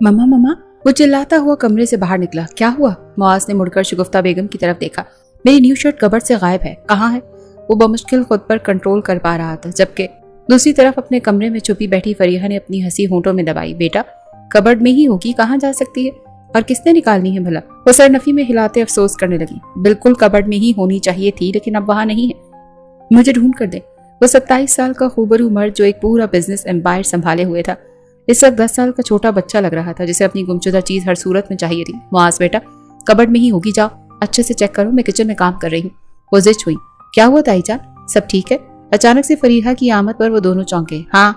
मम्मा मम्मा, वो चिल्लाता हुआ कमरे से बाहर निकला। क्या हुआ? मुआज ने मुड़कर शगुफ्ता बेगम की तरफ देखा। मेरी न्यू शर्ट कबर्ड से गायब है, कहाँ है? वो बमुश्किल खुद पर कंट्रोल कर पा रहा था, जबकि दूसरी तरफ अपने कमरे में छुपी बैठी फरीहा ने अपनी हंसी होंठों में दबाई। बेटा, कबर्ड में ही होगी, कहाँ जा सकती है? और किसने निकालनी है भला? वो सरनफी में हिलाते अफसोस करने लगी। बिल्कुल कबर्ड में ही होनी चाहिए थी, लेकिन अब वहां नहीं है। मुझे ढूंढ कर दे। वो 27 साल का खूबरू मर्द जो एक पूरा बिजनेस एम्पायर संभाले हुए था, इस वक्त 10 साल का छोटा बच्चा लग रहा था, जिसे अपनी गुमशुदा चीज हर सूरत में चाहिए थी। मुआज बेटा, कबर्ड में ही होगी, जाओ अच्छे से चेक करो, मैं किचन में काम कर रही हूँ। वो जिच हुई। क्या हुआ ताईजान, सब ठीक है? अचानक से फरीहा की आमद पर वो दोनों चौंके। हाँ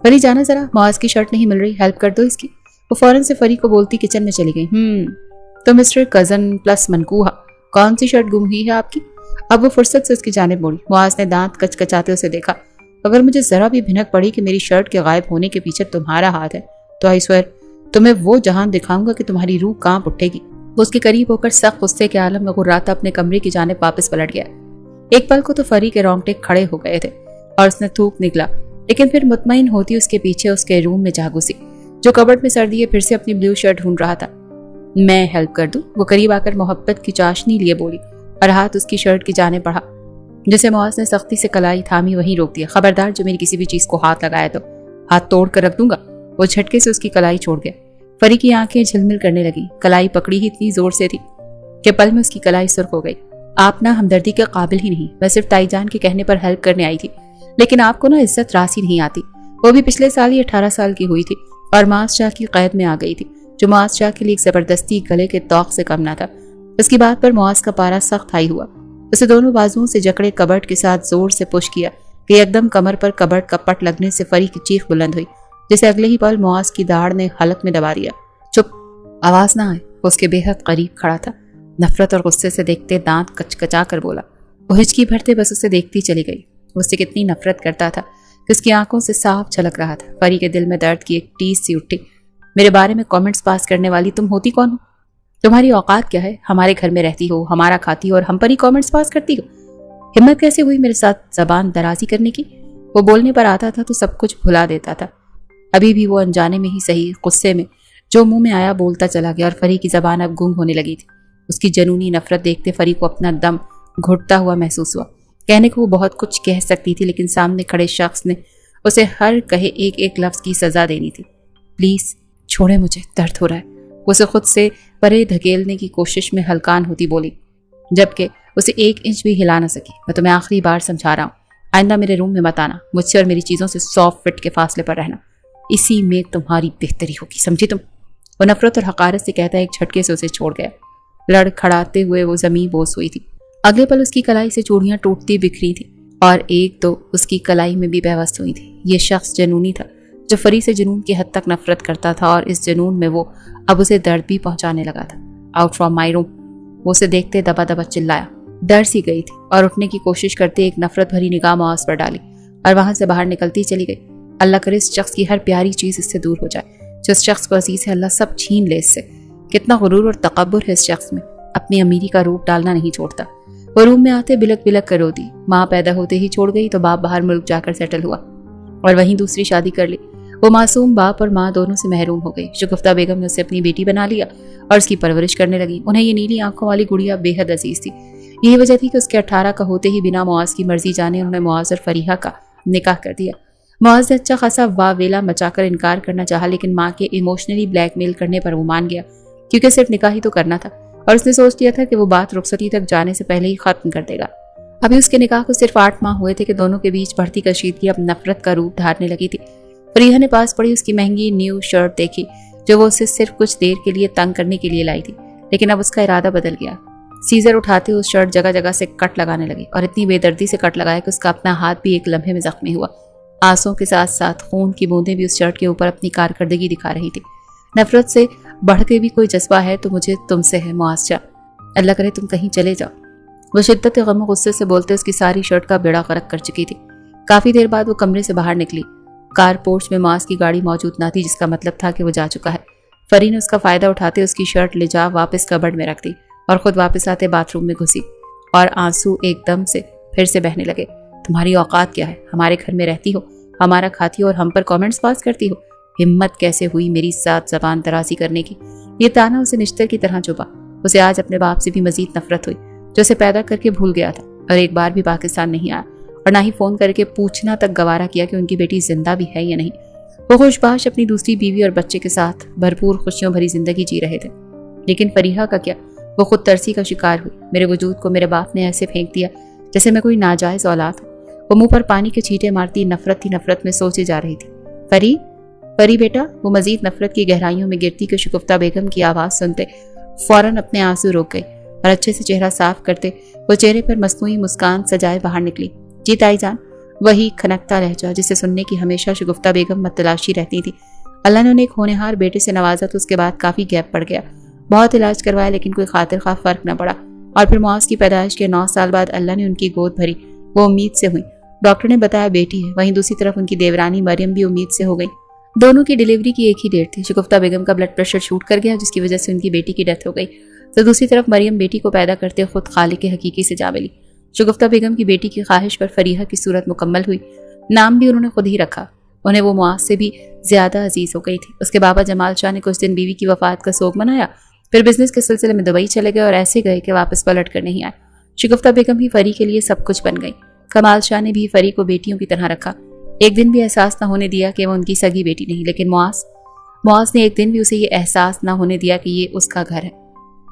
फरी, जाना जरा, मुआज की शर्ट नहीं मिल रही, हेल्प कर दो इसकी। वो फौरन से फरी को बोलती किचन में चली गई। तो मिस्टर कजन प्लस मनकूहा, कौन सी शर्ट गुम हुई है आपकी? अब वो फुर्सत से उसकी जानिब मुड़ी। मुआज ने दांत कचकचाते उसे देखा। अगर मुझे जरा भी भिनक पड़ी कि मेरी शर्ट के गायब होने के पीछे तुम्हारा हाथ है, तो आई स्वेयर तुम्हें वो जहान दिखाऊंगा कि तुम्हारी रूह कांप उठेगी। वो उसके करीब होकर सख्त गुस्से के आलम में गुर्राता अपने कमरे की जानिब वापस पलट गया। एक पल को तो फरी के रोंगटे खड़े हो गए थे और उसने थूक निकला, लेकिन फिर मुतमईन होती उसके पीछे उसके रूम में जा घुसी, जो कबर्ड में सर दिए फिर से अपनी ब्लू शर्ट ढूंढ रहा था। मैं हेल्प कर दूं? वो करीब आकर मोहब्बत की चाशनी लिए बोली और हाथ उसकी शर्ट की जाने बढ़ा। जिसे मुआज ने सख्ती से कलाई थामी वहीं रोक दिया। खबरदार, जो मेरी किसी भी चीज को हाथ लगाया तो हाथ तोड़ कर रख दूंगा। वो झटके से उसकी कलाई छोड़ गया। फरी की आंखें झिलमिल करने लगी। कलाई पकड़ी ही इतनी जोर से थी कि पल में उसकी कलाई सुर्ख हो गई। आप ना हमदर्दी के काबिल ही नहीं। मैं सिर्फ ताईजान के कहने पर हेल्प करने आई थी, लेकिन आपको ना इज्जत रासी नहीं आती। वो भी पिछले साल ही 18 साल की हुई थी और मुआज शाह की कैद में आ गई थी, जो मुआज शाह के लिए एक जबरदस्ती गले के तौक से कम ना था। उसकी बात पर मुआज का पारा सख्त हाई हुआ। उसे दोनों बाजुओं से जकड़े कबर्ड के साथ जोर से पुश किया कि एकदम कमर पर कबर्ड का पट लगने से फरी की चीख बुलंद हुई, जिसे अगले ही पल मुआज की दाढ़ ने हलक में दबा दिया। चुप, आवाज ना आए। उसके बेहद करीब खड़ा था। नफरत और गुस्से से देखते दांत कचकचा कर बोला। वो हिचकी भरते बस उसे देखती चली गई। उससे कितनी नफरत करता था कि उसकी आंखों से साफ झलक रहा था। फरी के दिल में दर्द की एक टीस सी उठी। मेरे बारे में कमेंट्स पास करने वाली तुम होती कौन हो? तुम्हारी औकात क्या है? हमारे घर में रहती हो, हमारा खाती हो और हम पर ही कमेंट्स पास करती हो। हिम्मत कैसे हुई मेरे साथ जबान दराजी करने की? वो बोलने पर आता था तो सब कुछ भुला देता था। अभी भी वो अनजाने में ही सही, गुस्से में जो मुंह में आया बोलता चला गया और फरी की जबान अब गुम होने लगी थी। उसकी जनूनी नफरत देखते फरी को अपना दम घुटता हुआ महसूस हुआ। कहने को वो बहुत कुछ कह सकती थी, लेकिन सामने खड़े शख्स ने उसे हर कहे एक एक लफ्ज की सजा देनी थी। प्लीज छोड़े, मुझे दर्द हो रहा है। उसे खुद से परे धकेलने की कोशिश में हलकान होती बोली, जबकि उसे 1 इंच भी हिला न सकी। मैं तुम्हें आखिरी बार समझा रहा हूँ, आइंदा मेरे रूम में मत आना। मुझसे और मेरी चीजों से 100 फीट के फासले पर रहना। इसी में तुम्हारी बेहतरी होगी, समझी तुम? वो नफरत और हकारत से कहता एक झटके से उसे छोड़ गया। लड़खड़ाते हुए वो जमीन बोस हुई थी। अगले पल उसकी कलाई से चूड़ियां टूटती बिखरी थी और एक तो उसकी कलाई में भी बेवस्त हुई थी। ये शख्स जनूनी था, जो फरी से जुनून की हद तक नफरत करता था, और इस जुनून में वो अब उसे दर्द भी पहुंचाने लगा था। आउट फ्रॉम माई रूम, वो उसे देखते दबा दबा चिल्लाया। डर सी गई थी और उठने की कोशिश करते एक नफरत भरी निगाह मुआज पर डाली और वहां से बाहर निकलती चली गई। अल्लाह करे इस शख्स की हर प्यारी चीज इससे दूर हो जाए। जिस शख्स को अजीज है, अल्लाह सब छीन ले इससे। कितना गुरूर और तकब्बुर है इस शख्स में, अपनी अमीरी का रूप डालना नहीं छोड़ता। वो रूम में आते बिलक बिलक कर रोती। माँ पैदा होते ही छोड़ गई तो बाप बाहर मुल्क जाकर सेटल हुआ और वहीं दूसरी शादी कर ली। वो मासूम बाप और माँ दोनों से महरूम हो गई। शगुफ्ता बेगम ने उसे अपनी बेटी बना लिया और उसकी परवरिश करने लगी। उन्हें ये नीली आंखों वाली गुड़िया बेहद अजीज थी। यही वजह थी कि उसके 18 का होते ही बिना मुआज की मर्जी जाने उन्होंने मुआज और फरीहा का निकाह कर दिया। मुआज ने अच्छा खासा वावेला मचाकर इनकार करना चाहा, लेकिन माँ के इमोशनली ब्लैकमेल करने पर वो मान गया, क्योंकि सिर्फ निकाह ही तो करना था और उसने सोच लिया था कि वो बात रुखसती तक जाने से पहले ही खत्म कर देगा। अभी उसके निकाह को सिर्फ 8 माह हुए थे कि दोनों के बीच बढ़ती कशीदगी अब नफरत का रूप धारने लगी थी। फरीहा ने पास पड़ी उसकी महंगी न्यू शर्ट देखी, जो वो उसे सिर्फ कुछ देर के लिए तंग करने के लिए लाई थी, लेकिन अब उसका इरादा बदल गया। सीजर उठाते उस शर्ट जगह जगह से कट लगाने लगी और इतनी बेदर्दी से कट लगाया कि उसका अपना हाथ भी एक लम्हे में जख्मी हुआ। आंसुओं के साथ साथ खून की बूंदें भी उस शर्ट के ऊपर अपनी कारकर्दगी दिखा रही थी। नफरत से बढ़ के भी कोई जज्बा है तो मुझे तुमसे है मुआज़ा, अल्लाह करे तुम कहीं चले जाओ। वो शिद्दत गम गुस्से से बोलते उसकी सारी शर्ट का बेड़ा गर्क कर चुकी थी। काफी देर बाद वो कमरे से बाहर निकली। कार पोर्च में मुआज़ की गाड़ी मौजूद न थी, जिसका मतलब था कि वो जा चुका है। फरी ने उसका फायदा उठाते उसकी शर्ट ले जा वापस कबर्ड में रख दी और खुद वापस आते बाथरूम में घुसी और आंसू एकदम से फिर से बहने लगे। तुम्हारी औकात क्या है? हमारे घर में रहती हो, हमारा खाती हो और हम पर कमेंट्स पास करती हो। हिम्मत कैसे हुई मेरी साथ जबान दराजी करने की। ये ताना उसे निश्तर की तरह चुभा। उसे आज अपने बाप से भी मजीद नफरत हुई, जो उसे पैदा करके भूल गया था और एक बार भी पाकिस्तान नहीं आया और ना ही फोन करके पूछना तक गवारा किया कि उनकी बेटी जिंदा भी है या नहीं। वो खुशबाश अपनी दूसरी बीवी और बच्चे के साथ भरपूर खुशियों भरी जिंदगी जी रहे थे। लेकिन फरीहा का क्या, वो खुद तरसी का शिकार हुई। मेरे वजूद को मेरे बाप ने ऐसे फेंक दिया जैसे मैं कोई नाजायज औलाद हूँ। वो मुंह पर पानी के छींटे मारती नफरत ही नफरत में सोचे जा रही थी। परी बेटा। वो मजीद नफरत की गहराइयों में गिरती कि शगुफ्ता बेगम की आवाज़ सुनते फौरन अपने आंसू रोक गई और अच्छे से चेहरा साफ करते वो चेहरे पर मसनूई मुस्कान सजाए बाहर निकली। जी ताई जान। वही खनकता लहजा जिसे सुनने की हमेशा शगुफ्ता बेगम मतलाशी रहती थी। अल्लाह ने उन्हें एक होनहार बेटे से नवाजा तो उसके बाद काफ़ी गैप पड़ गया। बहुत इलाज करवाया लेकिन कोई खातिर खा फर्क न पड़ा और फिर मुआज की पैदाइश के 9 साल बाद अल्लाह ने उनकी गोद भरी। वो उम्मीद से हुई। डॉक्टर ने बताया बेटी है। वहीं दूसरी तरफ उनकी देवरानी मरियम भी उम्मीद से हो गई। दोनों की डिलीवरी की एक ही डेट थी। शगुफ्ता बेगम का ब्लड प्रेशर शूट कर गया जिसकी वजह से उनकी बेटी की डेथ हो गई, तो दूसरी तरफ मरियम बेटी को पैदा करते खुद खालिक हकीकी से जा मिली। शगुफ्ता बेगम की बेटी की ख्वाहिश पर फरीहा की सूरत मुकम्मल हुई। नाम भी उन्होंने खुद ही रखा। उन्हें वो मुआज से भी ज्यादा अजीज हो गई थी। उसके बाबा जमाल शाह ने कुछ दिन बीवी की वफात का सोग मनाया, फिर बिजनेस के सिलसिले में दुबई चले गए और ऐसे गए कि वापस पलट कर नहीं आए। शगुफ्ता बेगम ही फरी के लिए सब कुछ बन गई। कमाल शाह ने भी फरी को बेटियों की तरह रखा। एक दिन भी एहसास न होने दिया कि वो उनकी सगी बेटी नहीं, लेकिन मुआज ने एक दिन भी उसे ये एहसास न होने दिया कि ये उसका घर है।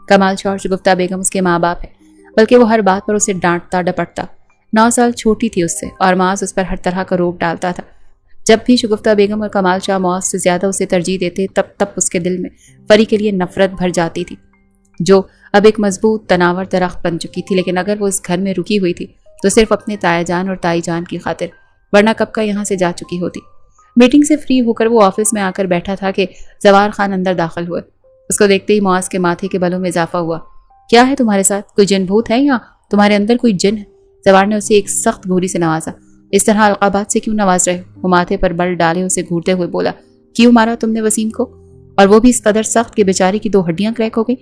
कमाल शाह और शगुफ्ता बेगम उसके माँ बाप है, बल्कि वो हर बात पर उसे डांटता डपटता। 9 साल छोटी थी उससे और मुआज उस पर हर तरह का रोक डालता था। जब भी शगुफ्ता बेगम और कमाल शाह मुआज से ज्यादा उसे तरजीह देते तब उसके दिल में फरी के लिए नफरत भर जाती थी, जो अब एक मजबूत तनावर दरख्त बन चुकी थी। लेकिन अगर वो इस घर में रुकी हुई थी तो सिर्फ अपने ताया जान और ताई जान की खातिर, वरना कब का यहाँ से जा चुकी होती। मीटिंग से फ्री होकर वो ऑफिस में आकर बैठा था कि जवार खान अंदर दाखिल हुए। उसको देखते ही मुआज के माथे के बलों में इजाफा हुआ। क्या है तुम्हारे साथ? कोई जिन भूत है या तुम्हारे अंदर कोई जिन है? जवार ने उसे एक सख्त घूरी से नवाजा। इस तरह अलकाबात से क्यों नवाज रहे? वो माथे पर बल डाले उसे घूरते हुए बोला। क्यों मारा तुमने वसीम को? और वो भी इस कदर सख्त कि बेचारी की 2 हड्डियां क्रैक हो गई।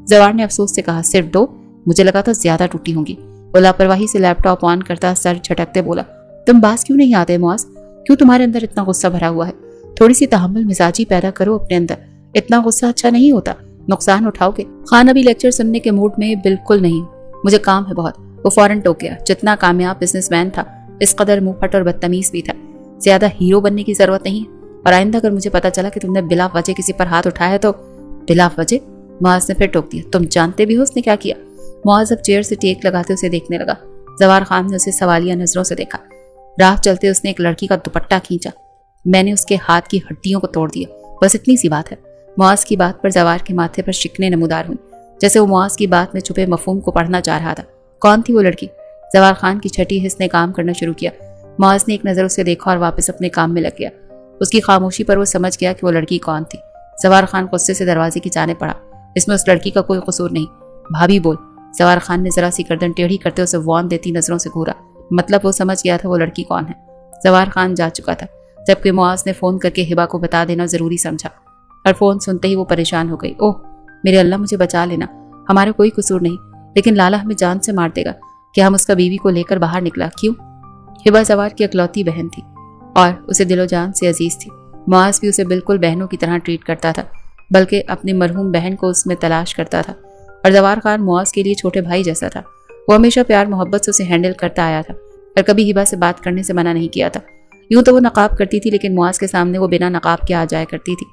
जवार ने अफसोस से कहा, सिर्फ 2? मुझे लगा था ज्यादा टूटी होंगी। वो लापरवाही से लैपटॉप ऑन करता सर झटकते बोला, तुम बास क्यों नहीं आते मुआज? क्यों तुम्हारे अंदर इतना गुस्सा भरा हुआ है? थोड़ी सी तहम्मुल मिजाजी पैदा करो अपने अंदर। इतना गुस्सा अच्छा नहीं होता, नुकसान उठाओगे। खान अभी लेक्चर सुनने के मूड में बिल्कुल नहीं। मुझे काम है बहुत। वो फौरन टोक गया। जितना कामयाब बिजनेसमैन था इस कदर मुंहफट और बदतमीज भी था। ज्यादा हीरो बनने की जरूरत नहीं है, और आइंदा अगर मुझे पता चला कि तुमने बिला वजह किसी पर हाथ उठाया है तो। बिला वजह? मुआज ने फिर टोक दिया। तुम जानते भी हो उसने क्या किया? मुआज अब चेयर से टेक लगाते उसे देखने लगा। जवार खान ने उसे सवालिया नजरों से देखा। राह चलते उसने एक लड़की का दुपट्टा खींचा। मैंने उसके हाथ की हड्डियों को तोड़ दिया, बस इतनी सी बात है। मुआज की बात पर जवार के माथे पर शिकने नमूदार हुई, जैसे वो मुआज की बात में छुपे मफहूम को पढ़ना चाह रहा था। कौन थी वो लड़की? जवार खान की छठी हिस्स ने काम करना शुरू किया। मुआज ने एक नज़र उसे देखा और वापस अपने काम में लग गया। उसकी खामोशी पर वो समझ गया कि वो लड़की कौन थी। जवार खान गुस्से से दरवाजे की जाने पड़ा। इसमें उस लड़की का कोई कसूर नहीं। भाभी बोल। जवार खान ने जरा सी गर्दन टेढ़ी करते उसे वार्न देती नजरों से घूरा। मतलब वो समझ गया था वो लड़की कौन है। जवार खान जा चुका था, जबकि मुआज ने फोन करके हिबा को बता देना जरूरी समझा। और फोन सुनते ही वो परेशान हो गई। ओह मेरे अल्लाह, मुझे बचा लेना, हमारा कोई कसूर नहीं, लेकिन लाला हमें जान से मार देगा कि हम उसका बीवी को लेकर बाहर निकला। क्यों? हिबा जवार की अकलौती बहन थी और उसे दिलो जान से अजीज थी। मुआज भी उसे बिल्कुल बहनों की तरह ट्रीट करता था, बल्कि अपनी मरहूम बहन को उसमें तलाश करता था। और जवार खान मुआज के लिए छोटे भाई जैसा था। वो हमेशा प्यार मोहब्बत से उसे हैंडल करता आया था और कभी हिबा से बात करने से मना नहीं किया था। यूं तो वो नकाब करती थी, लेकिन मुआज के सामने वो बिना नकाब के आ जाया करती थी।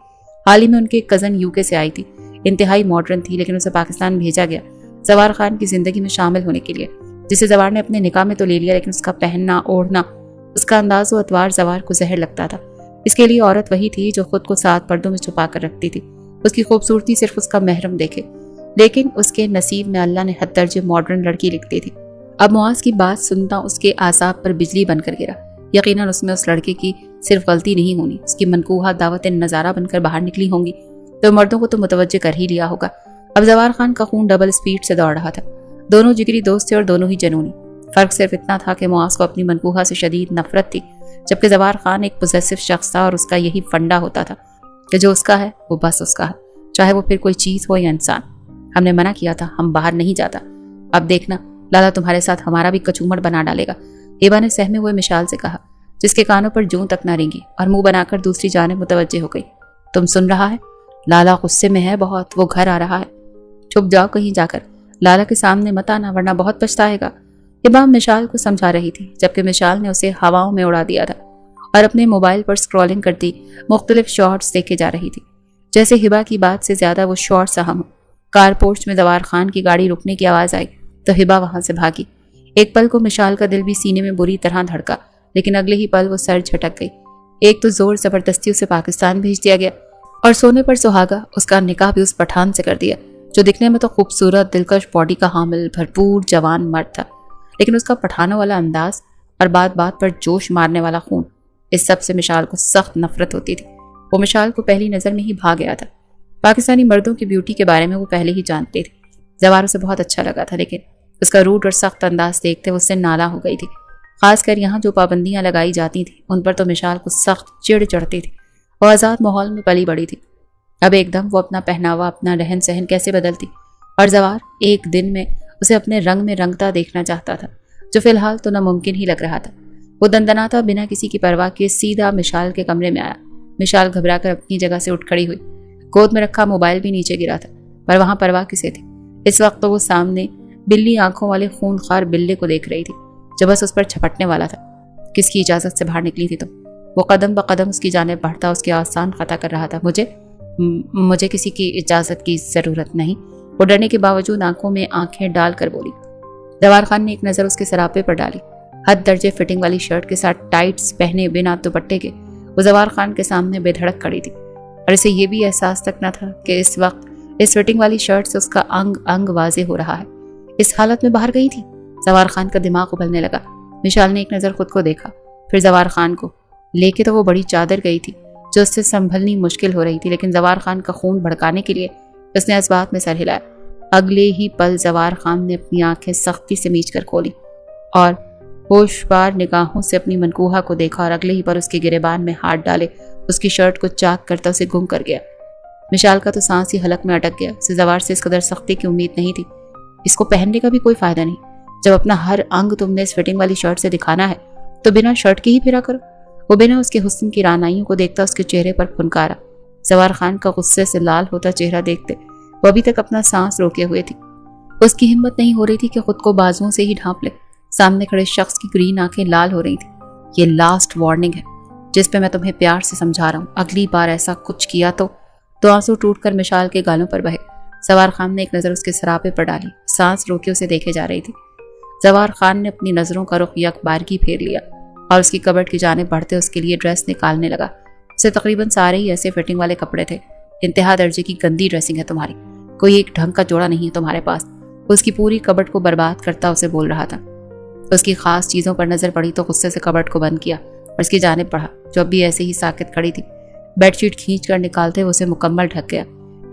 हाल ही में उनकी एक कज़न यूके से आई थी। इंतहाई मॉडर्न थी, लेकिन उसे पाकिस्तान भेजा गया जवार खान की जिंदगी में शामिल होने के लिए, जिसे जवार ने अपने निकाह में तो ले लिया, लेकिन उसका पहनना ओढ़ना, उसका अंदाज व अतवार जवार को जहर लगता था। इसके लिए औरत वही थी जो खुद को 7 पर्दों में छुपा कर रखती थी। उसकी खूबसूरती सिर्फ उसका महरम देखे, लेकिन उसके नसीब में अल्लाह ने हद दर्जे मॉडर्न लड़की लिख दी थी। अब मुआज की बात सुनता उसके आसाब पर बिजली बनकर गिरा। यकीनन उसमें उस लड़के की सिर्फ गलती नहीं होनी, उसकी मनकूहा दावत नज़ारा बनकर बाहर निकली होंगी, तो मर्दों को तो मुतवज्जे कर ही लिया होगा। अब जवार खान का खून डबल स्पीड से दौड़ रहा था। दोनों जिगरी दोस्त थे और दोनों ही जनूनी। फर्क सिर्फ इतना था कि मुआज को अपनी मनकूहा से शदीद नफरत थी, जबकि जवार खान एक पोजेसिव शख्स था और उसका यही फंडा होता था कि जो उसका है वो बस उसका है, चाहे वो फिर कोई चीज़ हो या इंसान। हमने मना किया था, हम बाहर नहीं जाता। अब देखना लाला तुम्हारे साथ हमारा भी कचूमड़ बना डालेगा, हिबा ने सहमे हुए मिशाल से कहा। جس کے کانوں پر جوں تک نہ رینگی اور منہ بنا کر دوسری جانب متوجہ ہو گئی۔ تم سن رہا ہے؟ لالا غصے میں ہے بہت، وہ گھر آ رہا ہے۔ چھپ جاؤ کہیں جا کر، لالا کے سامنے مت آنا ورنہ بہت پچھتائے گا۔ یہ بات مشال کو سمجھا رہی تھی، جبکہ مشال نے اسے ہواؤں میں اڑا دیا تھا اور اپنے موبائل پر سکرولنگ کرتی مختلف شارٹس دیکھے جا رہی تھی، جیسے ہبا کی بات سے زیادہ وہ شارٹس اہم ہو۔ کار پورچ میں زوار خان کی گاڑی رکنے کی آواز آئی تو ہبا وہاں سے بھاگی۔ ایک پل کو مشال کا دل بھی سینے میں بری طرح دھڑکا، لیکن اگلے ہی پل وہ سر جھٹک گئی۔ ایک تو زور زبردستی اسے پاکستان بھیج دیا گیا اور سونے پر سہاگا اس کا نکاح بھی اس پٹھان سے کر دیا، جو دکھنے میں تو خوبصورت دلکش باڈی کا حامل بھرپور جوان مرد تھا، لیکن اس کا پٹھانوں والا انداز اور بات بات پر جوش مارنے والا خون، اس سب سے مشال کو سخت نفرت ہوتی تھی۔ وہ مشال کو پہلی نظر میں ہی بھا گیا تھا۔ پاکستانی مردوں کی بیوٹی کے بارے میں وہ پہلے ہی جانتے تھے۔ زوار اسے بہت اچھا لگا تھا، لیکن اس کا روٹ اور سخت انداز دیکھتے وہ اس سے نالا ہو گئی تھی۔ خاص کر یہاں جو پابندیاں لگائی جاتی تھیں ان پر تو مشال کو سخت چڑ چڑھتی تھی۔ وہ آزاد ماحول میں پلی بڑی تھی، اب ایک دم وہ اپنا پہناوا، اپنا رہن سہن کیسے بدلتی، اور زوار ایک دن میں اسے اپنے رنگ میں رنگتا دیکھنا چاہتا تھا، جو فی الحال تو ناممکن ہی لگ رہا تھا۔ وہ دندناتا بنا کسی کی پرواہ کیے سیدھا مشال کے کمرے میں آیا۔ مشال گھبرا کر اپنی جگہ سے اٹھ کھڑی ہوئی، گود میں رکھا موبائل بھی نیچے گرا تھا، پر وہاں پرواہ کسے تھی؟ اس وقت تو وہ سامنے بلی آنکھوں والے خون خوار بلے کو دیکھ رہی تھی، جو بس اس پر چھپٹنے والا تھا۔ کس کی اجازت سے باہر نکلی تھی تم؟ وہ قدم بقدم اس کی جانب بڑھتا اس کے آسان خطا کر رہا تھا۔ مجھے کسی کی اجازت کی ضرورت نہیں، وہ ڈرنے کے باوجود آنکھوں میں آنکھیں ڈال کر بولی۔ زوار خان نے ایک نظر اس کے سراپے پر ڈالی۔ حد درجے فٹنگ والی شرٹ کے ساتھ ٹائٹس پہنے بنا دوپٹے کے وہ زوار خان کے سامنے بے دھڑک کھڑی تھی، اور اسے یہ بھی احساس تک نہ تھا کہ اس وقت اس فٹنگ والی شرٹ سے اس کا انگ انگ واضح ہو رہا ہے۔ اس حالت میں باہر گئی تھی؟ زوار خان کا دماغ ابلنے لگا۔ مشال نے ایک نظر خود کو دیکھا، پھر زوار خان کو۔ لے کے تو وہ بڑی چادر گئی تھی جو اس سے سنبھلنی مشکل ہو رہی تھی، لیکن زوار خان کا خون بھڑکانے کے لیے اس نے اس بات میں سر ہلایا۔ اگلے ہی پل زوار خان نے اپنی آنکھیں سختی سے میچ کر کھولی اور ہوش بار نگاہوں سے اپنی منکوہا کو دیکھا، اور اگلے ہی پر اس کے گریبان میں ہاتھ ڈالے اس کی شرٹ کو چاک کرتا اسے گم کر گیا۔ مشال کا تو سانس ہی حلق میں اٹک گیا۔ اسے زوار سے اس قدر سختی کی امید نہیں تھی۔ اس کو پہننے کا بھی کوئی فائدہ نہیں، جب اپنا ہر انگ تم نے اس فٹنگ والی شرٹ سے دکھانا ہے تو بنا شرٹ کے ہی پھرا کرو۔ وہ بنا اس کے حسن کی رانائیوں کو دیکھتا اس کے چہرے پر پھنکارا۔ زوار خان کا غصے سے لال ہوتا چہرہ دیکھتے وہ ابھی تک اپنا سانس روکے ہوئے تھی۔ اس کی ہمت نہیں ہو رہی تھی کہ خود کو بازوؤں سے ہی ڈھانپ لے۔ سامنے کھڑے شخص کی گرین آنکھیں لال ہو رہی تھی۔ یہ لاسٹ وارننگ ہے جس پہ میں تمہیں پیار سے سمجھا رہا ہوں، اگلی بار ایسا کچھ کیا تو آنسو ٹوٹ کر مشال کے گالوں پر بہے۔ زوار خان نے ایک نظر اس کے سراپے پر ڈالی، سانس روکے اسے دیکھے جا رہی تھی۔ زوار خان نے اپنی نظروں کا رخ یک بارگی پھیر لیا اور اس کی کبٹ کی جانب بڑھتے اس کے لیے ڈریس نکالنے لگا۔ اسے تقریباً سارے ہی ایسے فٹنگ والے کپڑے تھے۔ انتہا درجے کی گندی ڈریسنگ ہے تمہاری، کوئی ایک ڈھنگ کا جوڑا نہیں ہے تمہارے پاس۔ اس کی پوری کبٹ کو برباد کرتا اسے بول رہا تھا۔ اس کی خاص چیزوں پر نظر پڑی تو غصے سے کبٹ کو بند کیا اور اس کی جانب بڑھا، جو اب بھی ایسے ہی ساکت کھڑی تھی۔ بیڈ شیٹ کھینچ کر نکالتے وہ اسے مکمل ڈھک گیا۔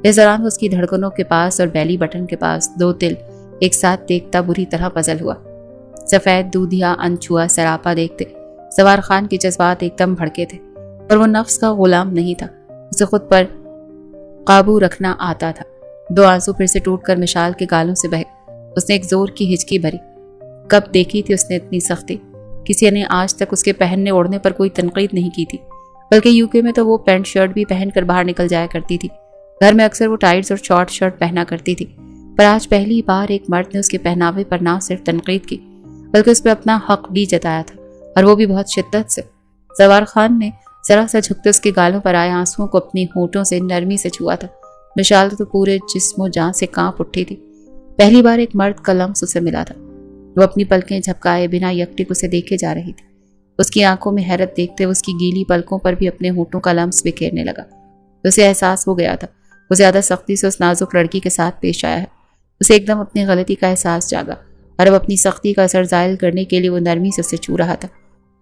اس دوران اس کی دھڑکنوں کے پاس اور بیلی بٹن کے پاس دو تل ایک ساتھ دیکھتا بری طرح پزل ہوا۔ سفید دودھیا انچھوا سراپا دیکھتے زوار خان کے جذبات ایک دم بھڑکے تھے، اور وہ نفس کا غلام نہیں تھا، اسے خود پر قابو رکھنا آتا تھا۔ دو آنسو پھر سے ٹوٹ کر مشال کے گالوں سے بہے۔ اس نے ایک زور کی ہچکی بھری۔ کب دیکھی تھی اس نے اتنی سختی؟ کسی نے آج تک اس کے پہننے اوڑھنے پر کوئی تنقید نہیں کی تھی، بلکہ یوکے میں تو وہ پینٹ شرٹ بھی پہن کر باہر نکل جایا کرتی تھی۔ گھر میں اکثر وہ ٹائٹس اور شارٹ شرٹ پہنا کرتی تھی، پر آج پہلی بار ایک مرد نے اس کے پہناوے پر نہ صرف تنقید کی بلکہ اس پہ اپنا حق بھی جتایا تھا، اور وہ بھی بہت شدت سے۔ زوار خان نے ذرا سا جھکتے اس کے گالوں پر آئے آنسوؤں کو اپنی ہونٹوں سے نرمی سے چھوا تھا۔ مشال تو پورے جسم و جان سے کانپ اٹھی تھی۔ پہلی بار ایک مرد کا لمس اسے ملا تھا۔ وہ اپنی پلکیں جھپکائے بنا یکٹک اسے دیکھے جا رہی تھی۔ اس کی آنکھوں میں حیرت دیکھتے وہ اس کی گیلی پلکوں پر بھی اپنے ہونٹوں کا لمس بکھیرنے لگا۔ اسے احساس ہو گیا تھا وہ زیادہ سختی سے اس نازک لڑکی کے ساتھ پیش آیا ہے۔ اسے ایک دم اپنی غلطی کا احساس جاگا، اور اب اپنی سختی کا اثر زائل کرنے کے لیے وہ نرمی سے اسے چھو رہا تھا۔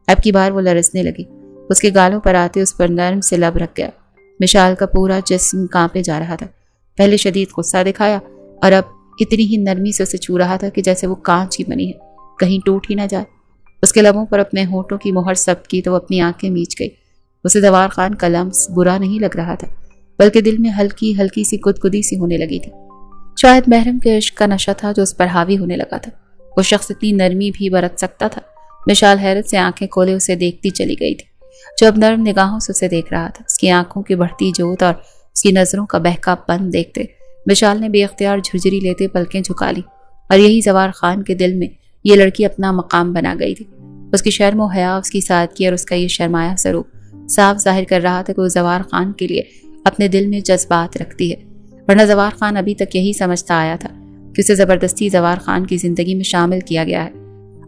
اب کی بار وہ لرزنے لگی، اس کے گالوں پر آتے اس پر نرم سے لب رکھ گیا۔ مشال کا پورا جسم کانپے جا رہا تھا۔ پہلے شدید غصہ دکھایا اور اب اتنی ہی نرمی سے اسے چھو رہا تھا کہ جیسے وہ کانچ کی بنی ہے، کہیں ٹوٹ ہی نہ جائے۔ اس کے لبوں پر اپنے ہونٹوں کی مہر ثبت کی تو وہ اپنی آنکھیں میچ گئی۔ اسے زوار خان کا لمس برا نہیں لگ رہا تھا، بلکہ دل میں ہلکی ہلکی سی گدگدی سی ہونے لگی تھی۔ شاید محرم کے عشق کا نشہ تھا جو اس پر حاوی ہونے لگا تھا۔ وہ شخص اتنی نرمی بھی برت سکتا تھا، मिशाल हैरत से आंखें खोले उसे देखती चली गई थी, जो अब नर्म निगाहों से उसे देख रहा था। उसकी आंखों की बढ़ती जोत और उसकी नजरों का बहकापन देखते मिशाल ने बेख्तियार झुरझुरी लेते पलकें झुका ली। और यही जवार खान के दिल में ये लड़की अपना मकाम बना गई थी। उसकी शर्म व हया, उसकी सादगी और उसका ये शर्माया स्वरूप साफ जाहिर कर रहा था कि वो जवार खान के लिए अपने दिल में जज्बात रखती है। वरना जवार खान अभी तक यही समझता आया था कि उसे ज़बरदस्ती जवार खान की ज़िंदगी में शामिल किया गया है।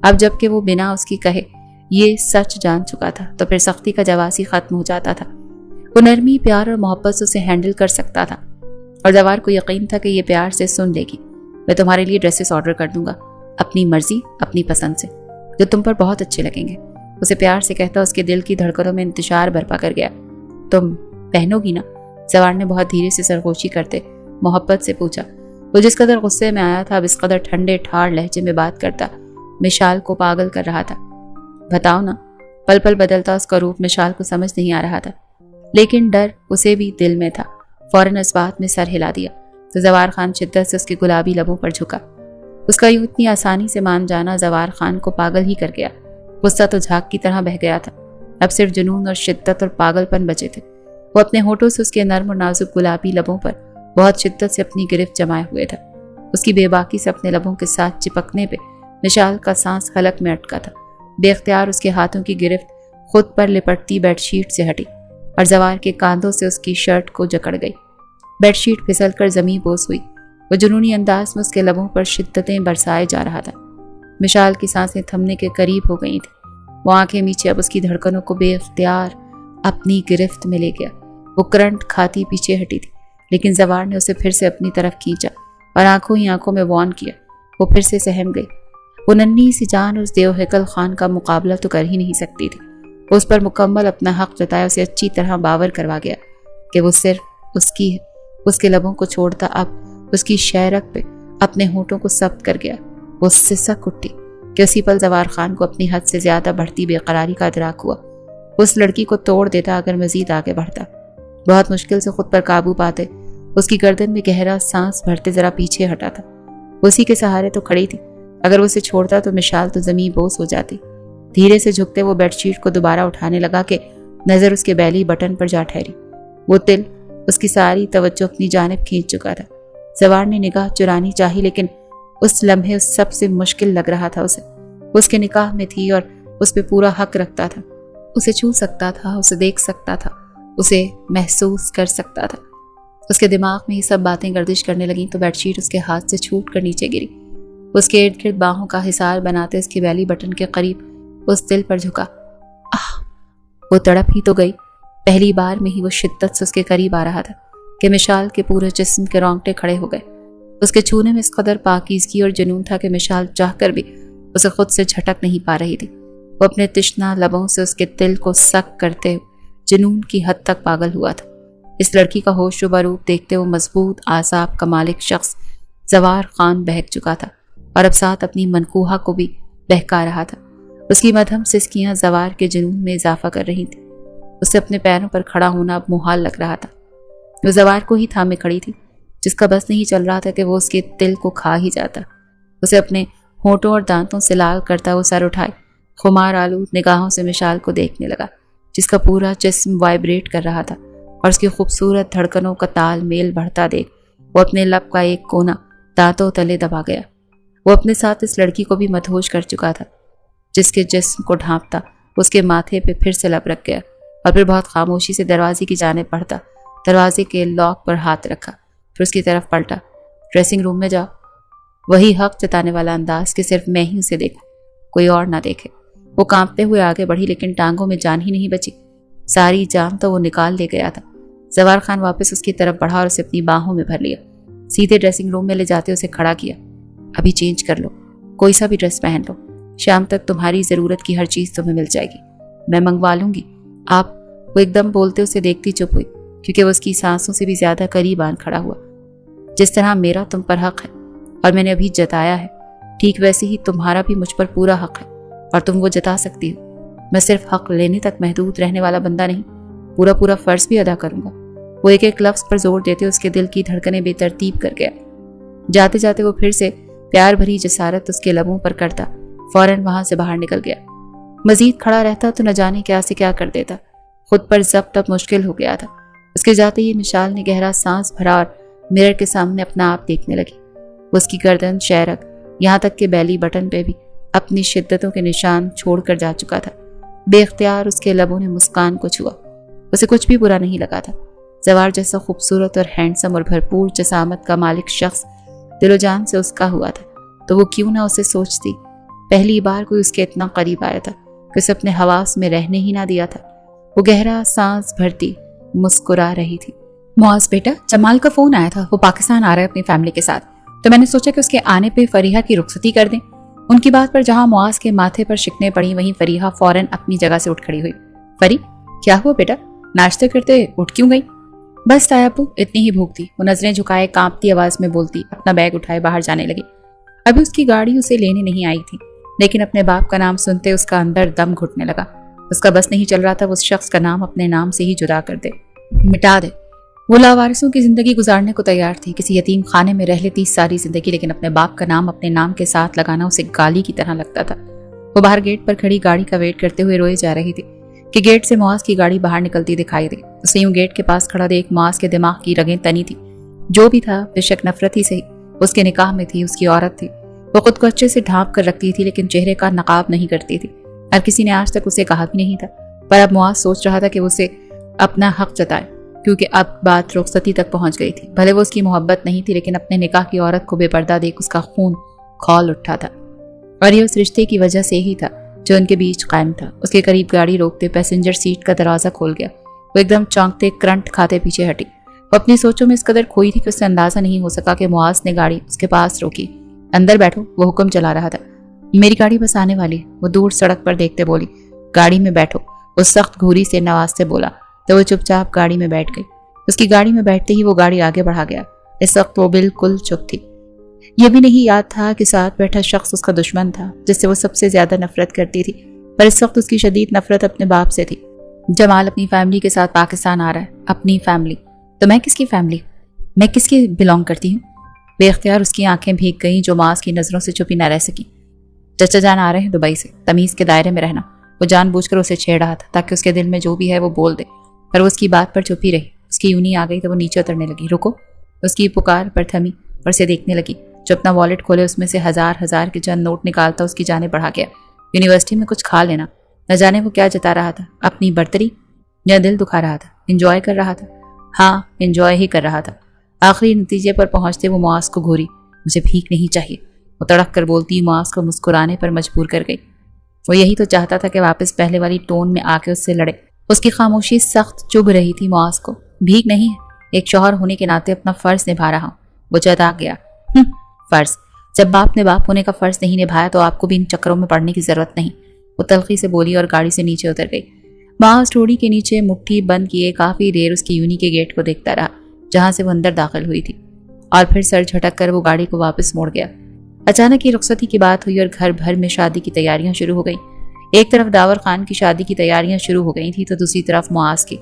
अब जबकि वो बिना उसकी कहे ये सच जान चुका था, तो फिर सख्ती का जवासी ख़त्म हो जाता था। वो नरमी, प्यार और मोहब्बत से उसे हैंडल कर सकता था। और जवार को यकीन था कि ये प्यार से सुन लेगी। मैं तुम्हारे लिए ड्रेसेस ऑर्डर कर दूंगा, अपनी मर्जी, अपनी पसंद से, जो तुम पर बहुत अच्छे लगेंगे। उसे प्यार से कहता उसके दिल की धड़कनों में इंतजार बरपा कर गया। तुम पहनोगी ना? जवार ने बहुत धीरे से सरगोशी करते मोहब्बत से पूछा। वो जिस कदर गुस्से में आया था, अब इस कदर ठंडे ठाड़ लहजे में बात करता मिशाल को पागल कर रहा था। बताओ ना। पल पल बदलता उसका रूप मिशाल को समझ नहीं आ रहा था, लेकिन डर उसे भी दिल में था। फौरन इस बात में सर हिला दिया तो जवार खान शिद्दत से उसके गुलाबी लबों पर झुका। उसका यूं इतनी आसानी से मान जाना जवार खान को पागल ही कर गया। गुस्सा तो झाग की तरह बह गया था। अब सिर्फ जुनून और शिद्दत और पागलपन बचे थे। वो अपने होठों से उसके नर्म और नाजुक गुलाबी लबों पर बहुत शिद्दत से अपनी गिरफ्त जमाए हुए था। उसकी बेबाकी से अपने लबों के साथ चिपकने पे मिशाल का सांस हलक में अटका था। बेख्तियार उसके हाथों की गिरफ्त खुद पर लिपटती बेडशीट से हटी और जवार के कांधों से उसकी शर्ट को जकड़ गई। बेडशीट फिसल कर जमीन बोस हुई। वो जुनूनी अंदाज में उसके लबों पर शिद्दतें बरसाए जा रहा था। मिशाल की सांसें थमने के करीब हो गई थी। वो आंखें नीचे अब उसकी धड़कनों को बेख्तियार अपनी गिरफ्त में ले गया। वो करंट खाती पीछे हटी थी, लेकिन जवार ने उसे फिर से अपनी तरफ खींचा और आंखों ही आंखों में वॉर्न किया। वो फिर से सहम गई। वो नन्ही सी जान उस देवहिकल खान का मुकाबला तो कर ही नहीं सकती थी। वो उस पर मुकम्मल अपना हक जताया, उसे अच्छी तरह बावर करवा गया कि वो सिर्फ उसकी है। उसके लबों को छोड़ता अब उसकी शहरक पे अपने होठों को सब्त कर गया। वो सिसक उठी कि उसी पल जवार खान को अपनी हद से ज्यादा बढ़ती बेकरारी का इदराक हुआ। उस लड़की को तोड़ देता अगर मजीद आगे बढ़ता। बहुत मुश्किल से खुद पर काबू पाते उसकी गर्दन में गहरा सांस भरते जरा पीछे हटा था। उसी के सहारे तो खड़ी थी। अगर उसे छोड़ता तो मिशाल तो जमीन बोस हो जाती। धीरे से झुकते वो बेडशीट को दोबारा उठाने लगा कि नजर उसके बैली बटन पर जा ठहरी। वो तिल उसकी सारी तवज्जो अपनी जानिब खींच चुका था। जवार ने निगाह चुरानी चाही, लेकिन उस लम्हे उस सबसे मुश्किल लग रहा था उसे। उसके निकाह में थी और उस पर पूरा हक रखता था। उसे छू सकता था, उसे देख सकता था, उसे महसूस कर सकता था। उसके दिमाग में ये सब बातें गर्दिश करने लगीं तो बेडशीट उसके हाथ से छूट कर नीचे गिरी। उसके इर्द गिर्द बाहों का हिसार बनाते उसके बैली बटन के करीब उस दिल पर झुका। आह! वो तड़प ही तो गई। पहली बार में ही वो शिद्दत से उसके करीब आ रहा था कि मिशाल के पूरे जिस्म के रोंगटे खड़े हो गए। उसके छूने में इस कदर पाकीज़गी और जुनून था कि मिशाल चाहकर भी उसे खुद से झटक नहीं पा रही थी। वो अपने तिश्ना लबों से उसके दिल को सक करते जुनून की हद तक पागल हुआ था। इस लड़की का होश शुबा रूप देखते वो मजबूत आसाब का मालिक शख्स जवार खान बहक चुका था और अब साथ अपनी मनकूहा को भी बहका रहा था। उसकी मध्यम सिस्कियां जवार के जुनून में इजाफा कर रही थी। उसे अपने पैरों पर खड़ा होना अब मुहाल लग रहा था। वो जवार को ही थामे खड़ी थी, जिसका बस नहीं चल रहा था कि वो उसके दिल को खा ही जाता। उसे अपने होठों और दांतों से लाल करता वो सर उठाए खुमार आलूद निगाहों से मिशाल को देखने लगा, जिसका पूरा जिस्म वाइब्रेट कर रहा था और उसकी खूबसूरत धड़कनों का ताल मेल बढ़ता देख वो अपने लब का एक कोना दांतों तले दबा गया। वो अपने साथ इस लड़की को भी मदहोश कर चुका था, जिसके जिस्म को ढांपता उसके माथे पे फिर से लब रख गया और फिर बहुत खामोशी से दरवाजे की जाने बढ़ता, दरवाजे के लॉक पर हाथ रखा, फिर उसकी तरफ पलटा। ड्रेसिंग रूम में जाओ। वही हक जताने वाला अंदाज कि सिर्फ मैं ही उसे देखूं, कोई और ना देखे। वो कांपते हुए आगे बढ़ी, लेकिन टांगों में जान ही नहीं बची। सारी जान तो वो निकाल ले गया था। जवार खान वापस उसकी तरफ बढ़ा और उसे अपनी बाहों में भर लिया। सीधे ड्रेसिंग रूम में ले जाते उसे खड़ा किया। अभी चेंज कर लो, कोई सा भी ड्रेस पहन लो। शाम तक तुम्हारी ज़रूरत की हर चीज़ तुम्हें मिल जाएगी, मैं मंगवा लूंगी। आप? वो एकदम बोलते उसे देखती चुप हुई, क्योंकि वो उसकी सांसों से भी ज्यादा करीब आन खड़ा हुआ। जिस तरह मेरा तुम पर हक है और मैंने अभी जताया है, ठीक वैसे ही तुम्हारा भी मुझ पर पूरा हक है और तुम वो जता सकती हो। मैं सिर्फ हक लेने तक महदूद रहने वाला बंदा नहीं, पूरा पूरा फर्ज भी अदा करूंगा। वो एक एक लफ्ज पर जोर देते उसके दिल की धड़कनें बेतरतीब कर गया। जाते जाते वो फिर से प्यार भरी जसारत उसके लबों पर करता फौरन वहां से बाहर निकल गया। मजीद खड़ा रहता तो न जाने क्या से क्या कर देता। खुद पर ज़ब्त अब मुश्किल हो गया था। उसके जाते ही मिशाल ने गहरा सांस भरा और मिरर के सामने अपना आप देखने लगी। उसकी गर्दन, शहरक, यहाँ तक कि बैली बटन पे भी अपनी शिद्दतों के निशान छोड़कर जा चुका था। बेख्तियार उसके लबों ने मुस्कान को छुआ। उसे कुछ भी बुरा नहीं लगा था। जवार जैसा खूबसूरत और हैंडसम और भरपूर जसामत का मालिक शख्स दिलो जान से उसका हुआ था, तो वो क्यों ना उसे सोचती। पहली बार कोई उसके इतना करीब आया था कि उसे अपने हवास में रहने ही ना दिया था। वो गहरा सांस भरती मुस्कुरा रही थी। मुआज बेटा, जमाल का फोन आया था, वो पाकिस्तान आ रहा है अपनी फैमिली के साथ, तो मैंने सोचा कि उसके आने पे फरीहा की रुखसती कर दें। उनकी बात पर जहां मुआज के माथे पर शिकने पड़ी, वहीं फरीहा फौरन अपनी जगह से उठ खड़ी हुई। फरी, क्या हुआ बेटा, नाश्ते करते उठ क्यों गई? बस तायापू, इतनी ही भूख थी। वो नजरें झुकाए कांपती आवाज में बोलती अपना बैग उठाए बाहर जाने लगी। अभी उसकी गाड़ी उसे लेने नहीं आई थी, लेकिन अपने बाप का नाम सुनते उसका अंदर दम घुटने लगा। उसका बस नहीं चल रहा था उस शख्स का नाम अपने नाम से ही जुदा कर दे, मिटा दे। वो लावारिसों की जिंदगी गुजारने को तैयार थी, किसी यतीम खाने में रह लेती सारी जिंदगी, लेकिन अपने बाप का नाम अपने नाम के साथ लगाना उसे गाली की तरह लगता था। वो बाहर गेट पर खड़ी गाड़ी का वेट करते हुए रोए जा रही थी कि गेट से मुआज की गाड़ी बाहर निकलती दिखाई दी। उसे यूं गेट के पास खड़ा देख मुआज के दिमाग की रगें तनी थी। जो भी था, बेशक नफरत ही सही, उसके निकाह में थी, उसकी औरत थी। वो खुद को अच्छे से ढांप कर रखती थी, लेकिन चेहरे का नकाब नहीं करती थी। और किसी ने आज तक उसे कहा भी नहीं था, पर अब मुआज सोच रहा था कि उसे अपना हक जताए, क्योंकि अब बात रुखसती तक पहुंच गई थी। भले वो उसकी मोहब्बत नहीं थी, लेकिन अपने निकाह की औरत को बेपर्दा देख उसका खून खौल उठा था। और ये उस रिश्ते की वजह से ही था जो उनके बीच कायम था। उसके करीब गाड़ी रोकते पैसेंजर सीट का दरवाजा खोल गया। वो एकदम चौंकते करंट खाते पीछे हटी। वो अपनी सोचों में इस कदर खोई थी कि उसे अंदाजा नहीं हो सका कि मुआज ने गाड़ी उसके पास रोकी। अंदर बैठो, वो हुक्म चला रहा था। मेरी गाड़ी बस आने वाली है, वो दूर सड़क पर देखते बोली। गाड़ी में बैठो, वो सख्त घूरी से नवाज से बोला, तो वो चुपचाप गाड़ी में बैठ गई। उसकी गाड़ी में बैठते ही वो गाड़ी आगे बढ़ा गया। इस वक्त वो बिल्कुल चुप थी। ये भी नहीं याद था कि साथ बैठा शख्स उसका दुश्मन था, जिससे वो सबसे ज्यादा नफरत करती थी। पर इस वक्त उसकी शदीद नफरत अपने बाप से थी। जमाल अपनी फैमिली के साथ पाकिस्तान आ रहा है। अपनी फैमिली? तो मैं किसकी फैमिली, मैं किसकी बिलोंग करती हूँ? बेख्तियार उसकी आंखें भीग गईं, जो मास की नजरों से चुपी न रह सकी। चचा जान आ रहे हैं दुबई से, तमीज के दायरे में रहना। वो जानबूझकर उसे छेड़ रहा था ताकि उसके दिल में जो भी है वो बोल दे, पर वो उसकी बात पर चुप ही रही। उसकी यूनी आ गई तो वो नीचे उतरने लगी। रुको, उसकी पुकार पर थमी और उसे देखने लगी। जो अपना वॉलेट खोले उसमें से हजार हजार के चंद नोट निकालता उसकी जाने बढ़ा गया। यूनिवर्सिटी में कुछ खा लेना। न जाने वो क्या जता रहा था, अपनी बर्तरी या दिल दुखा रहा था, इंजॉय कर रहा था। हाँ, इंजॉय ही कर रहा था। आखिरी नतीजे पर पहुंचते वो मुआज को घूरी। मुझे भीख नहीं चाहिए, वो तड़क कर बोलती मुआज को मुस्कुराने पर मजबूर कर गई। वो यही तो चाहता था कि वापस पहले वाली टोन में आके उससे लड़े। उसकी खामोशी सख्त चुभ रही थी मुआज को। भीख नहीं है, एक शौहर होने के नाते अपना फर्ज निभा रहा हूँ। वो जता गया। फर्ज? जब बाप ने बाप होने का फर्ज नहीं निभाया तो आपको भी इन चक्करों में पड़ने की जरूरत नहीं, वो तलखी से बोली और गाड़ी से नीचे उतर गई। मुआज ठोड़ी के नीचे मुट्ठी बंद किए काफी देर उसकी यूनी के गेट को देखता रहा, जहां से वो अंदर दाखिल हुई थी, और फिर सर झटक कर वो गाड़ी को वापस मोड़ गया। अचानक ही रुखसती की बात हुई और घर भर में शादी की तैयारियां शुरू हो गई। एक तरफ दावर खान की शादी की तैयारियां शुरू हो गई थी, तो दूसरी तरफ मुआज की।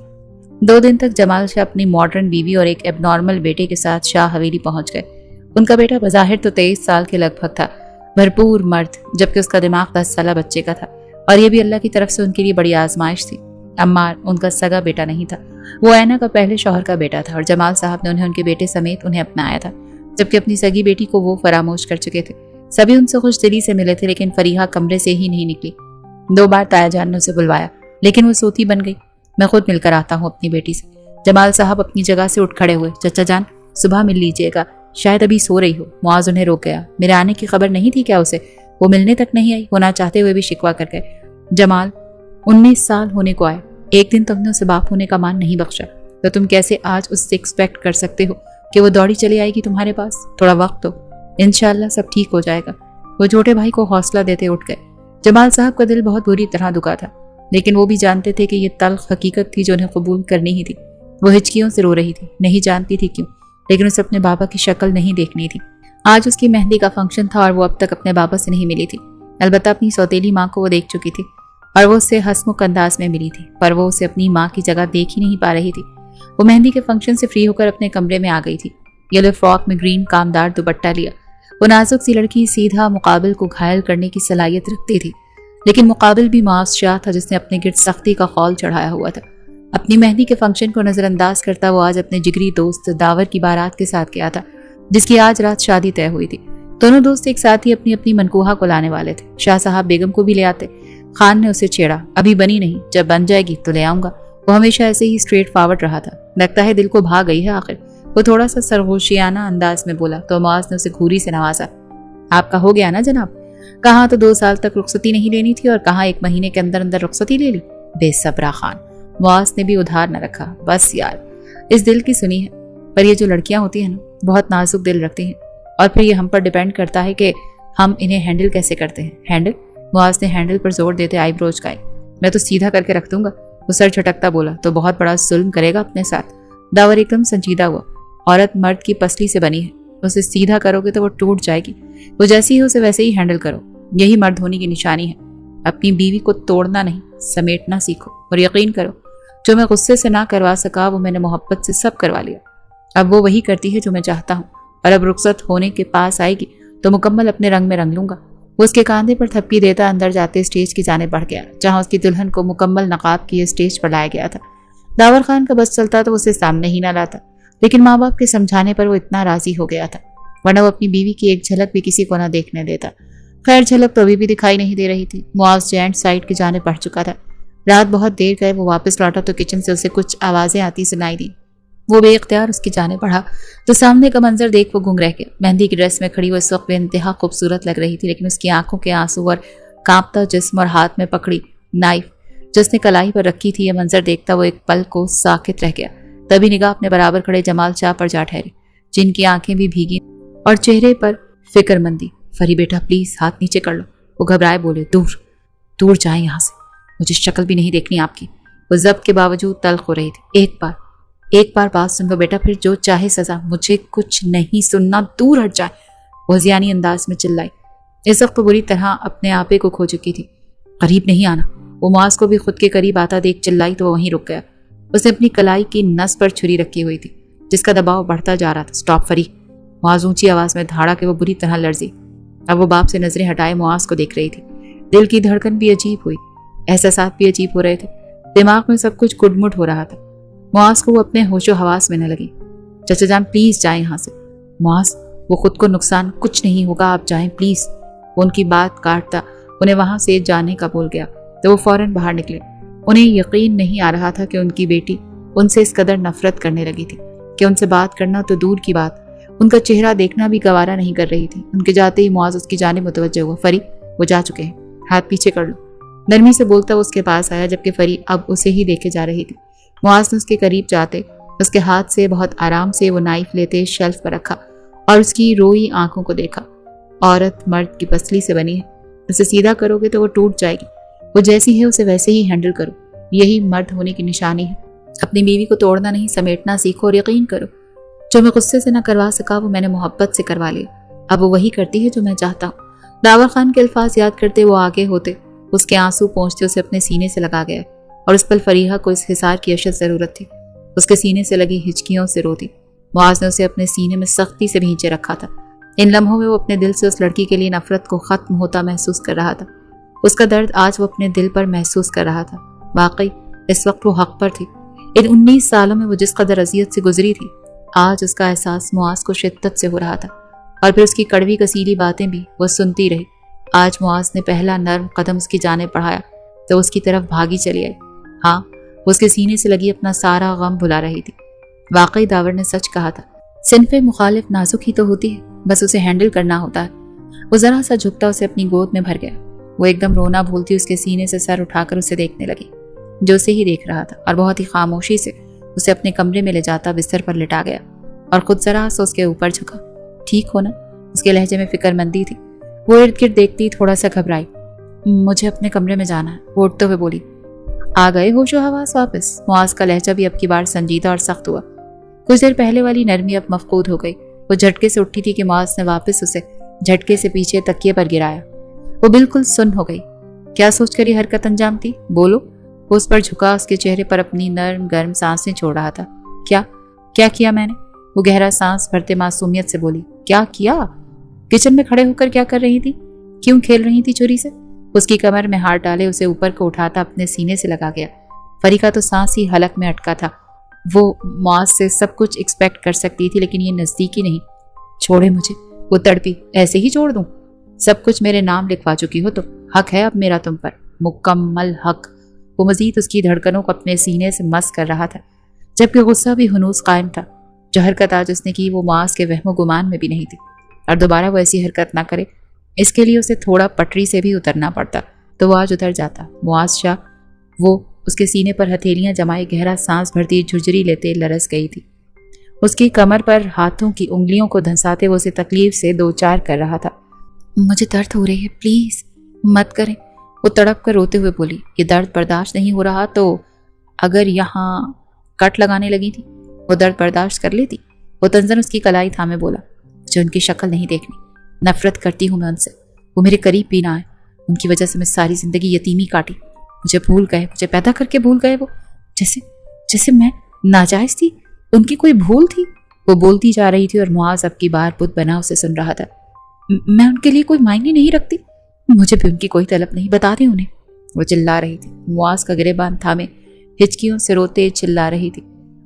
2 दिन तक जमाल शाह अपनी मॉडर्न बीवी और एक एबनॉर्मल बेटे के साथ शाह हवेली पहुंच गए। उनका बेटा बज़ाहिर तो 23 साल के लगभग था, भरपूर मर्द, जबकि उसका दिमाग 10 साल बच्चे का था। और ये भी अल्लाह की तरफ से उनके लिए बड़ी आजमाइश थी। अम्मार उनका सगा बेटा नहीं था, वो ऐना का पहले शौहर का बेटा था, और जमाल साहब ने उन्हें उनके बेटे समेत उन्हें अपनाया था, जबकि अपनी सगी बेटी को वो फरामोश कर चुके थे। सभी उनसे खुश दिली से मिले थे, लेकिन फरीहा कमरे से ही नहीं निकली। 2 बार ताया जान ने उसे बुलवाया, लेकिन वो सोती बन गई। मैं खुद मिलकर आता हूँ अपनी बेटी से। जमाल साहब अपनी जगह से उठ खड़े हुए। चचा जान, सुबह मिल लीजिएगा, शायद अभी सो रही हो। मुआज उन्हें रोक गया। मेरे आने की खबर नहीं थी क्या उसे? वो मिलने तक नहीं आई। होना चाहते हुए भी शिकवा कर गए। जमाल 19 साल होने को आए, एक दिन तुमने उसे बाप होने का मान नहीं बख्शा, तो तुम कैसे आज उससे एक्सपेक्ट कर सकते हो कि वो दौड़ी चली आएगी तुम्हारे पास? थोड़ा वक्त दो, इंशाल्लाह सब ठीक हो जाएगा। वो छोटे भाई को हौसला देते उठ गए। जमाल साहब का दिल बहुत बुरी तरह दुखा था, लेकिन वो भी जानते थे कि ये तल्ख हकीकत थी जो उन्हें कबूल करनी ही थी। वो हिचकियों से रो रही थी, नहीं जानती थी क्यों, लेकिन उसे अपने बाबा की शक्ल नहीं देखनी थी। आज उसकी मेहंदी का फंक्शन था और वो अब तक अपने बाबा से नहीं मिली थी। अलबत्ता अपनी सौतेली माँ को वो देख चुकी थी और वो उससे हंसमुख अंदाज में मिली थी, पर वो उसे अपनी माँ की जगह देख ही नहीं पा रही थी। वो मेहंदी के फंक्शन से फ्री होकर अपने कमरे में आ गई थी। येलो फ्रॉक में ग्रीन कामदार दुपट्टा लिया। वो नाजुक सी लड़की सीधा मुकाबिल को घायल करने की सलाहियत रखती थी, لیکن مقابل بھی معاذ شاہ تھا جس نے اپنے گرد سختی کا خول چڑھایا ہوا تھا۔ اپنی مہندی کے فنکشن کو نظر انداز کرتا وہ آج اپنے جگری دوست داور کی بارات کے ساتھ گیا تھا جس کی آج رات شادی طے ہوئی تھی۔ دونوں دوست ایک ساتھ ہی اپنی اپنی منکوہا کو لانے والے تھے۔ شاہ صاحب بیگم کو بھی لے آتے۔ خان نے اسے چھیڑا، ابھی بنی نہیں، جب بن جائے گی تو لے آؤں گا۔ وہ ہمیشہ ایسے ہی اسٹریٹ فارورڈ رہا تھا، لگتا ہے دل کو بھا گئی ہے آخر۔ وہ تھوڑا سا سرگوشیانہ انداز میں بولا تو معاذ نے اسے گھوری سے نوازا۔ آپ کا ہو گیا نا جناب؟ کہاں تو 2 سال تک رخصتی نہیں لینی تھی اور کہاں 1 مہینے کے اندر اندر رخصتی لے لی۔ بے صبرا خان، معاذ نے بھی ادھار نہ رکھا۔ بس یار، اس دل کی سنی ہے، پر یہ جو لڑکیاں ہوتی ہیں نا بہت نازک دل رکھتی ہیں، اور پھر یہ ہم پر ڈیپینڈ کرتا ہے کہ ہم انہیں ہینڈل کیسے کرتے ہیں۔ ہینڈل؟ معاذ نے ہینڈل پر زور دیتے آئی بروز کا۔ میں تو سیدھا کر کے رکھ دوں گا۔ وہ سر جھٹکتا بولا تو بہت بڑا ظلم کرے گا اپنے ساتھ۔ داور ایک دم سنجیدہ ہوا۔ عورت مرد کی پسلی سے بنی ہے، اسے سیدھا کرو گے تو وہ ٹوٹ جائے گی۔ وہ جیسی ہے اسے ویسے ہی ہینڈل کرو، یہی مرد ہونے کی نشانی ہے۔ اپنی بیوی کو توڑنا نہیں، سمیٹنا سیکھو، اور یقین کرو جو میں غصے سے نہ کروا سکا وہ میں نے محبت سے سب کروا لیا۔ اب وہ وہی کرتی ہے جو میں چاہتا ہوں، اور اب رخصت ہونے کے پاس آئے گی تو مکمل اپنے رنگ میں رنگ لوں گا۔ وہ اس کے کاندھے پر تھپکی دیتا اندر جاتے اسٹیج کی جانب بڑھ گیا جہاں اس کی دلہن کو مکمل نقاب کیے اسٹیج پر لایا گیا تھا۔ داور خان کا بس چلتا تو اسے سامنے ہی نہ لاتا، لیکن ماں باپ کے سمجھانے پر وہ اتنا راضی ہو گیا تھا، ورنہ وہ اپنی بیوی کی ایک جھلک بھی کسی کو نہ دیکھنے دیتا۔ خیر جھلک تو ابھی بھی دکھائی نہیں دے رہی تھی۔ معاذ جینٹ سائڈ کی جانب بڑھ چکا تھا۔ رات بہت دیر گئے، وہ واپس لوٹا تو کچن سے اسے کچھ آوازیں آتی سنائی دی۔ وہ بے اختیار اس کی جانب بڑھا تو سامنے کا منظر دیکھ وہ گنگ رہ گیا۔ مہندی کی ڈریس میں کھڑی وہ اس وقت بے انتہا خوبصورت لگ رہی تھی، لیکن اس کی آنکھوں کے آنسو اور کانپتا جسم اور ہاتھ میں پکڑی نائف جس نے کلائی پر رکھی تھی، یہ منظر دیکھتا وہ ایک پل کو ساکت رہ گیا۔ تبھی نگاہ اپنے برابر کھڑے جمال شاہ پر جا ٹھہری، جن کی آنکھیں بھی بھیگی اور چہرے پر فکر مندی۔ فری بیٹا پلیز ہاتھ نیچے کر لو۔ وہ گھبرائے بولے، دور دور جائیں یہاں سے، مجھے شکل بھی نہیں دیکھنی آپ کی۔ وہ ضبط کے باوجود تلخ ہو رہی تھی۔ ایک بار بات سن لو بیٹا، پھر جو چاہے سزا، مجھے کچھ نہیں سننا، دور ہٹ جائے۔ وہ زیانی انداز میں چلائی۔ اس وقت بری طرح اپنے آپے کو کھو چکی تھی۔ قریب نہیں آنا۔ وہ معاذ کو بھی خود کے قریب آتا دیکھ چلائی تو وہ وہیں رک گیا۔ اس نے اپنی کلائی کی نس پر چھری رکھی ہوئی تھی جس کا دباؤ بڑھتا جا رہا تھا۔ سٹاپ فری، معاذ اونچی آواز میں دھاڑا کہ وہ بری طرح لرزی۔ اب وہ باپ سے نظریں ہٹائے معاذ کو دیکھ رہی تھی۔ دل کی دھڑکن بھی عجیب ہوئی، احساسات بھی عجیب ہو رہے تھے، دماغ میں سب کچھ گڈمٹ ہو رہا تھا۔ معاذ کو وہ اپنے ہوش و حواس میں نہ لگی۔ چچا جان پلیز جائیں یہاں سے۔ معاذ، وہ خود کو نقصان کچھ نہیں ہوگا، آپ جائیں پلیز۔ وہ ان کی بات کاٹتا انہیں وہاں سے جانے کا بول گیا تو وہ فوراً باہر نکلے۔ انہیں یقین نہیں آ رہا تھا کہ ان کی بیٹی ان سے اس قدر نفرت کرنے لگی تھی کہ ان سے بات کرنا تو دور کی بات، ان کا چہرہ دیکھنا بھی گوارا نہیں کر رہی تھی۔ ان کے جاتے ہی معاذ اس کی جانب متوجہ ہوا۔ فری، وہ جا چکے ہیں، ہاتھ پیچھے کر لو۔ نرمی سے بولتا وہ اس کے پاس آیا جبکہ فری اب اسے ہی دیکھے جا رہی تھی۔ معاذ نے اس کے قریب جاتے اس کے ہاتھ سے بہت آرام سے وہ نائف لیتے شیلف پر رکھا اور اس کی روئی آنکھوں کو دیکھا۔ عورت مرد کی پسلی سے بنی ہے، اسے سیدھا کرو گے تو وہ ٹوٹ جائے گی۔ وہ جیسی ہے اسے ویسے ہی ہینڈل کرو، یہی مرد ہونے کی نشانی ہے۔ اپنی بیوی کو توڑنا نہیں، سمیٹنا سیکھو، اور یقین کرو جو میں غصے سے نہ کروا سکا وہ میں نے محبت سے کروا لیا۔ اب وہ وہی کرتی ہے جو میں چاہتا ہوں۔ داور خان کے الفاظ یاد کرتے وہ آگے ہوتے، اس کے آنسو پہنچتے اسے اپنے سینے سے لگا گیا، اور اس پل فریحہ کو اس حصار کی اشد ضرورت تھی۔ اس کے سینے سے لگی ہچکیوں سے روتی۔ معاذ نے اسے اپنے سینے میں سختی سے بھینچے رکھا تھا۔ ان لمحوں میں وہ اپنے دل سے اس لڑکی کے لیے نفرت کو ختم ہوتا محسوس کر رہا تھا۔ اس کا درد آج وہ اپنے دل پر محسوس کر رہا تھا۔ واقعی اس وقت وہ حق پر تھی۔ ان 19 سالوں میں وہ جس قدر اذیت سے گزری تھی، آج اس کا احساس معاذ کو شدت سے ہو رہا تھا، اور پھر اس کی کڑوی کسیلی باتیں بھی وہ سنتی رہی۔ آج معاذ نے پہلا نرم قدم اس کی جانب بڑھایا تو اس کی طرف بھاگی چلی آئی۔ ہاں، وہ اس کے سینے سے لگی اپنا سارا غم بھلا رہی تھی۔ واقعی داور نے سچ کہا تھا، صنف مخالف نازک ہی تو ہوتی ہے، بس اسے ہینڈل کرنا ہوتا ہے۔ وہ ذرا سا جھکتا اسے اپنی گود میں بھر گیا۔ وہ ایک دم رونا بھولتی اس کے سینے سے سر اٹھا کر اسے دیکھنے لگی جو اسے ہی دیکھ رہا تھا، اور بہت ہی خاموشی سے اسے اپنے کمرے میں لے جاتا بستر پر لٹا گیا اور خود ذرا سا اس کے اوپر جھکا۔ ٹھیک ہو نا؟ اس کے لہجے میں فکر مندی تھی۔ وہ ارد گرد دیکھتی تھوڑا سا گھبرائی۔ مجھے اپنے کمرے میں جانا ہے، وہ اٹھتے ہوئے بولی۔ آ گئے ہوش و حواس واپس؟ معاذ کا لہجہ بھی اب کی بار سنجیدہ اور سخت ہوا۔ کچھ دیر پہلے والی نرمی اب مفقود ہو گئی۔ وہ جھٹکے سے اٹھی تھی کہ معاذ نے واپس اسے جھٹکے سے پیچھے تکیے پر گرایا۔ وہ بالکل سن ہو گئی۔ کیا سوچ کر یہ حرکت انجام دی؟ بولو۔ وہ اس پر جھکا، اس کے چہرے پر اپنی نرم گرم سانسیں چھوڑ رہا تھا۔ کیا کیا میں نے؟ وہ گہرا سانس بھرتے معصومیت سے بولی۔ کیا کیا؟ کچن میں کھڑے ہو کر کیا کر رہی تھی؟ کیوں کھیل رہی تھی چھری سے؟ उसकी कमर में हाथ डाले उसे ऊपर को उठाता अपने सीने से लगा गया। फरी का तो सांस ही हलक में अटका था। वो मुआज से सब कुछ एक्सपेक्ट कर सकती थी, लेकिन ये नज़दीकी नहीं। छोड़े मुझे, वो तड़पी। ऐसे ही छोड़ दूं? सब कुछ मेरे नाम लिखवा चुकी हो तो हक है अब मेरा तुम पर, मुकम्मल हक। वो मजीद उसकी धड़कनों को अपने सीने से मस कर रहा था, जबकि गुस्सा भी हुनूस कायम था। जो हरकत आज उसने की वो मुआज के वहमो गुमान में भी नहीं थी, और दोबारा वो ऐसी हरकत ना करे इसके लिए उसे थोड़ा पटरी से भी उतरना पड़ता तो वो आज उतर जाता। मुआज शाह वो उसके सीने पर हथेलियां जमाए गहरा सांस भरती झुरझुरी लेते लरस गई थी। उसकी कमर पर हाथों की उंगलियों को धंसाते वो उसे तकलीफ से दो चार कर रहा था। मुझे दर्द हो रही है, प्लीज मत करें, वो तड़प कर रोते हुए बोली। ये दर्द बर्दाश्त नहीं हो रहा तो अगर यहाँ कट लगाने लगी थी वो दर्द बर्दाश्त कर लेती। वो तंजन उसकी कलाई थामे बोला, मुझे उनकी शक्ल नहीं देखनी, नफरत करती हूँ मैं उनसे। वो मेरे करीब भी ना आए, उनकी वजह से मैं सारी जिंदगी यतीमी काटी। मुझे भूल गए, मुझे पैदा करके भूल गए वो, जैसे जैसे मैं नाजायज थी, उनकी कोई भूल थी। वो बोलती जा रही थी और मुआज अब की बार बुत बना उसे सुन रहा था। मैं उनके लिए कोई मायने नहीं रखती, मुझे भी उनकी कोई तलब नहीं, बता दें उन्हें, वो चिल्ला रही थी। मुआज का गिरेबान थामे हिचकियों से रोते चिल्ला रही थी।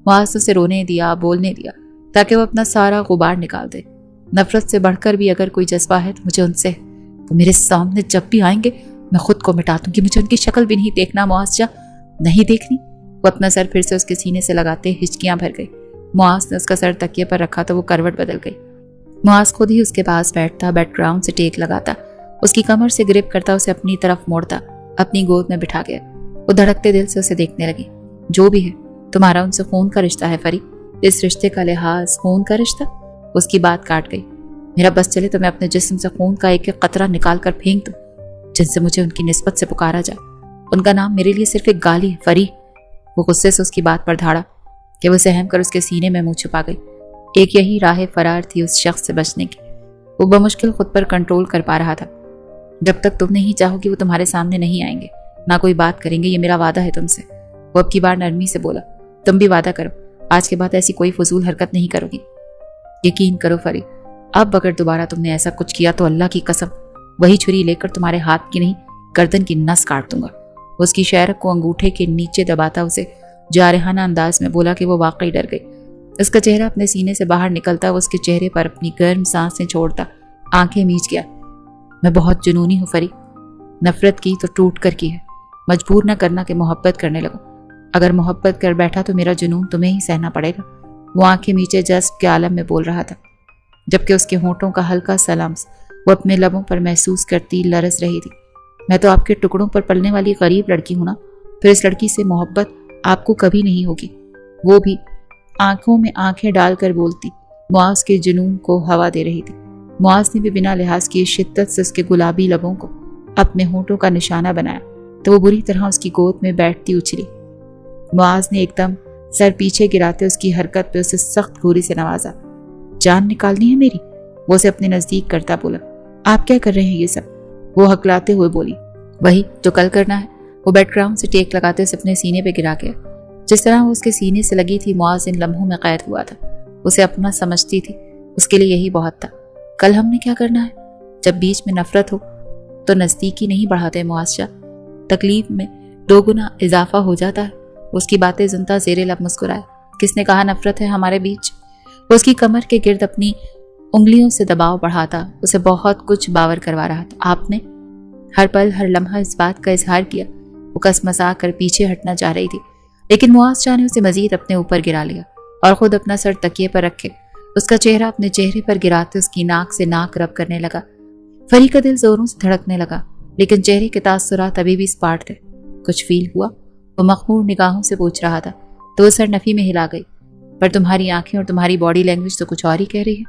मुआज उसे रोने दिया, बोलने दिया, ताकि वो अपना सारा गुबार निकाल दे। नफरत से बढ़कर भी अगर कोई जज्बा है तो मुझे उनसे। वो मेरे सामने जब भी आएंगे मैं खुद को मिटा दूंगी, मुझे उनकी शक्ल भी नहीं देखना मुआज जा, नहीं देखनी। वो अपना सर फिर से उसके सीने से लगाते हिचकियां भर गई। मुआज ने उसका सर तकिए पर रखा तो वो करवट बदल गई। मुआज खुद ही उसके पास बैठता, बैकग्राउंड से टेक लगाता, उसकी कमर से ग्रिप करता, उसे अपनी तरफ मोड़ता, अपनी गोद में बिठा गया। वो धड़कते दिल से उसे देखने लगी। जो भी है तुम्हारा उनसे खून का रिश्ता है फरी, इस रिश्ते का लिहाज खून का रिश्ता। उसकी बात काट गई। मेरा बस चले तो मैं अपने जिस्म से खून का एक एक कतरा निकाल कर फेंक दूं, जिनसे मुझे उनकी निस्बत से पुकारा जाए। उनका नाम मेरे लिए सिर्फ एक गाली है फरी। वो गुस्से से उसकी बात पर धाड़ा कि वो सहम कर उसके सीने में मुंह छुपा गई। एक यही राह फरार थी उस शख्स से बचने की। वो बमुश्किल खुद पर कंट्रोल कर पा रहा था। जब तक तुम नहीं चाहोगी वो तुम्हारे सामने नहीं आएंगे, ना कोई बात करेंगे, ये मेरा वादा है तुमसे। वो अब की बार नरमी से बोला, तुम भी वादा करो, आज के बाद ऐसी कोई फजूल हरकत नहीं करोगी। यकीन करो फरी, अब अगर दोबारा तुमने ऐसा कुछ किया तो अल्लाह की कसम वही छुरी लेकर तुम्हारे हाथ की नहीं गर्दन की नस काट दूंगा। उसकी शहरक को अंगूठे के नीचे दबाता उसे जारहाना अंदाज में बोला कि वो वाकई डर गई। उसका चेहरा अपने सीने से बाहर निकलता, वो उसके चेहरे पर अपनी गर्म सांसें छोड़ता, आंखें मीच गया। मैं बहुत जुनूनी हूँ फरी, नफरत की तो टूट कर की है, मजबूर न करना कि मोहब्बत करने लगो। अगर मोहब्बत कर बैठा तो मेरा जुनून तुम्हें ही सहना पड़ेगा। वो आंखें नीचे जज्ब के आलम में बोल रहा था, जबकि उसके होंठों का हल्का सा लम्स वो अपने लबों पर महसूस करती लरस रही थी। मैं तो आपके टुकड़ों पर पलने वाली गरीब लड़की हूं ना, फिर इस लड़की से मोहब्बत आपको कभी नहीं होगी। वो भी आंखों में आंखें डालकर बोलती, मुआज के जुनून को हवा दे रही थी। मुआज ने भी बिना लिहाज किए शिद्दत से उसके गुलाबी लबों को अपने होंठों का निशाना बनाया तो वो बुरी तरह उसकी गोद में बैठती उछली। मुआज ने एकदम सर पीछे गिराते उसकी हरकत पे उसे सख्त घूरी से नवाजा। जान निकालनी है मेरी, वो उसे अपने नजदीक करता बोला। आप क्या कर रहे हैं ये सब? वो हकलाते हुए बोली, वही जो कल करना है। वो बैकग्राउंड से टेक लगाते उसे अपने सीने पे गिरा गया। जिस तरह वो उसके सीने से लगी थी, मुआज इन लम्हों में कैद हुआ था। उसे अपना समझती थी, उसके लिए यही बहुत था। कल हमने क्या करना है? जब बीच में नफरत हो तो नजदीकी नहीं बढ़ाते मुआशा, तकलीफ में दोगुना इजाफा हो जाता है। उसकी बातें सुनता जेरे लब मुस्कुराया। किसने कहा नफरत है हमारे बीच? वो उसकी कमर के गिर्द अपनी उंगलियों से दबाव बढ़ाता उसे बहुत कुछ बावर करवा रहा था। आपने हर पल हर लम्हा इस बात का इजहार किया। वो कसमसा कर पीछे हटना चाह रही थी, लेकिन मुआज शाह ने उसे मजीद अपने ऊपर गिरा लिया और खुद अपना सर तकिए पर रखे उसका चेहरा अपने चेहरे पर गिराते उसकी नाक से नाक रब करने लगा। फरी का दिल जोरों से धड़कने लगा, लेकिन चेहरे के तासुरात अभी भी स्पाट थे। कुछ फील हुआ? वो मखमूर निगाहों से पूछ रहा था तो वो सर नफी में हिला गई। पर तुम्हारी आंखें और तुम्हारी बॉडी लैंग्वेज तो कुछ और ही कह रही है।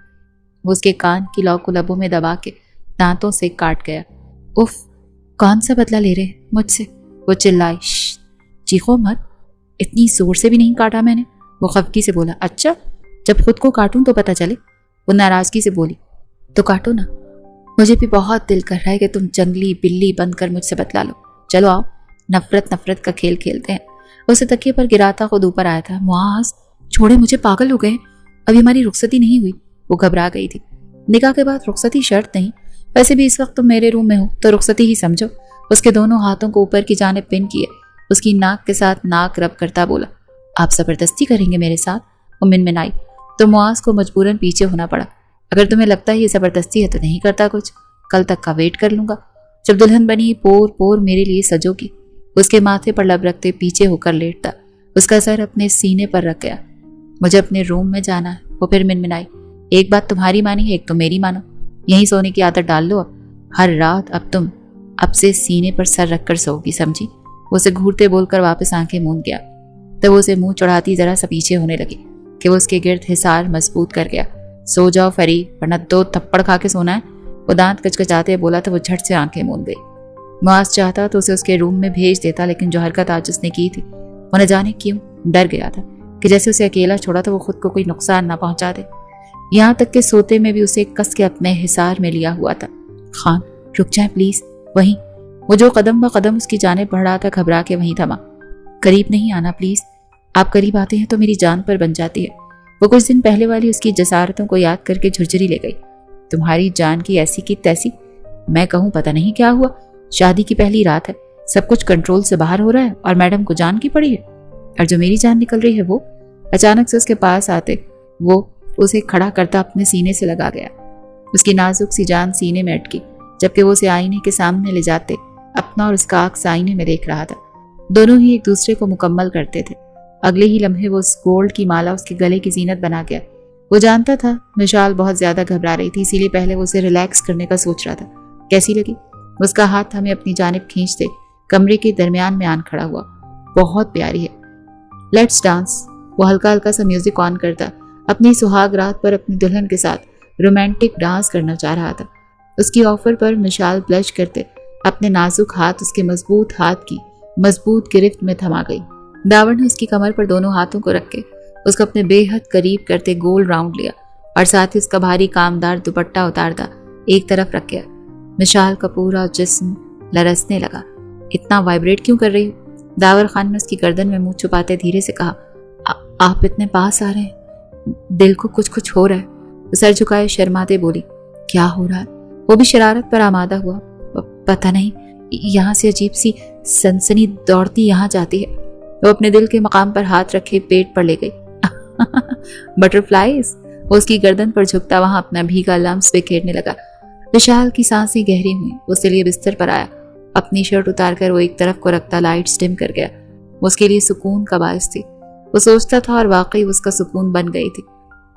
वो उसके कान की लौ को लबों में दबा के दांतों से काट गया। उफ, कौन सा बदला ले रहे हैं मुझसे? वो चिल्लाई। चीखो मत, इतनी जोर से भी नहीं काटा मैंने। वो खफकी से बोला। अच्छा, जब खुद को काटूं तो पता चले। वो नाराजगी से बोली। तो काटो ना, मुझे भी बहुत दिल कर रहा है कि तुम जंगली बिल्ली बनकर मुझसे बदला लो। चलो आओ, नफरत नफरत का खेल खेलते हैं। उसे तकिए पर गिराता खुद ऊपर आया था। मुआज छोड़े, मुझे, पागल हो गए, अभी हमारी रुखसती नहीं हुई। वो घबरा गई थी। निकाह के बाद रुखसती शर्त नहीं, वैसे भी इस वक्त तुम मेरे रूम में हो तो रुखसती ही समझो। اس کے دونوں ہاتھوں کو اوپر کی جانب پن کیے، اس کی ناک کے ساتھ ناک رب کرتا بولا، آپ زبردستی کریں گے میرے ساتھ؟ وہ منمنائی تو معاذ کو مجبوراً پیچھے ہونا پڑا۔ اگر تمہیں لگتا ہے یہ زبردستی ہے تو نہیں کرتا کچھ، کل تک کا ویٹ کر لوں گا، جب دلہن بنی پور پور میرے لیے سجو گی۔ اس کے ماتھے پر لب رکھتے پیچھے ہو کر لیٹتا، اس کا سر اپنے سینے پر رکھ گیا۔ مجھے اپنے روم میں جانا ہے، وہ پھر منمنائی، ایک بات تمہاری مانی ہے ایک تو میری مانو، یہیں سونے کی عادت ڈال لو اب، ہر رات اب سے سینے پر سر رکھ کر سو گی، سمجھی؟ وہ اسے گھورتے بول کر واپس آنکھیں موند گیا، تب وہ اسے منہ چڑھاتی ذرا سا پیچھے ہونے لگی کہ وہ اس کے گرد حصار مضبوط کر گیا۔ سو جاؤ فری، ورنہ 2 تھپڑ کھا کے سونا ہے، وہ دانت کچکچاتے بولا تو وہ جھٹ سے آنکھیں موند گئی۔ معاذ چاہتا تو اسے اس کے روم میں بھیج دیتا، لیکن جو حرکت آج اس نے کی تھی وہ نہ جانے کیوں ڈر گیا تھا کہ جیسے اسے اکیلا چھوڑا تو وہ خود کو کوئی نقصان نہ پہنچا دے، یہاں تک کہ سوتے میں بھی اسے کس کے اپنے حصار میں لیا ہوا تھا۔ خان رک جائیں پلیز، وہیں وہ جو قدم بہ قدم اس کی جانب بڑھ رہا تھا گھبرا کے وہیں تھما۔ قریب نہیں آنا پلیز، آپ قریب آتے ہیں تو میری جان پر بن جاتی ہے۔ وہ کچھ دن پہلے والی اس کی جسارتوں کو یاد کر کے جھرجھری لے گئی۔ تمہاری جان کی ایسی کی تیسی، میں کہوں پتہ نہیں کیا ہوا، شادی کی پہلی رات ہے، سب کچھ کنٹرول سے باہر ہو رہا ہے اور میڈم کو جان کی پڑی ہے، اور جو میری جان نکل رہی ہے وہ اچانک سے اس کے پاس آتے وہ اسے کھڑا کرتا اپنے سینے سے لگا گیا۔ اس کی نازک سی جان سینے میں اٹکی، جبکہ وہ اسے آئینے کے سامنے لے جاتے اپنا اور اس کا عکس آئینے میں دیکھ رہا تھا۔ دونوں ہی ایک دوسرے کو مکمل کرتے تھے۔ اگلے ہی لمحے وہ اس گولڈ کی مالا اس کے گلے کی زینت بنا گیا۔ وہ جانتا تھا مشال بہت زیادہ گھبرا رہی تھی، اسی لیے پہلے وہ اسے ریلیکس کرنے کا سوچ رہا تھا۔ کیسی لگی؟ اس کا ہاتھ ہمیں اپنی جانب کھینچتے کمرے کے درمیان میں آن کھڑا ہوا۔ بہت پیاری ہے، لیٹس ڈانس۔ وہ ہلکا ہلکا سا میوزک آن کرتا اپنی سہاگ رات پر اپنی دلہن کے ساتھ رومانٹک ڈانس کرنا چاہ رہا تھا۔ اس کی آفر پر مشال بلش کرتے اپنے نازک ہاتھ اس کے مضبوط ہاتھ کی مضبوط گرفت میں تھما گئی۔ داور نے اس کی کمر پر دونوں ہاتھوں کو رکھ کے اس کو اپنے بے حد قریب کرتے گول راؤنڈ لیا اور ساتھ ہی اس کا بھاری کامدار دوپٹہ اتارتا ایک طرف رکھ گیا۔ مشال کا پورا جسم لرزنے لگا۔ اتنا وائبریٹ کیوں کر رہی ہو؟ داور خان نے اس کی گردن میں منہ چھپاتے دھیرے سے کہا، آپ اتنے پاس آ رہے ہیں، دل کو کچھ ہو رہا ہے۔ وہ سر جھکائے شرماتے بولی، کیا ہو رہا ہے؟ وہ بھی شرارت پر آمادہ ہوا، پتہ نہیں، یہاں سے عجیب سی سنسنی دوڑتی یہاں جاتی ہے۔ وہ اپنے دل کے مقام پر ہاتھ رکھے پیٹ پر لے گئی۔ Butter flies? وہ اس کی گردن پر جھکتا وہاں اپنا بھیگا لمس بکھیرنے لگا۔ وشال کی سانسیں گہری ہوئیں، اس کے لیے بستر پر آیا، اپنی شرٹ اتار کر وہ ایک طرف کو رکھتا لائٹس ڈم کر گیا۔ وہ اس کے لیے سکون کا باعث تھی، وہ سوچتا تھا اور واقعی اس کا سکون بن گئی تھی۔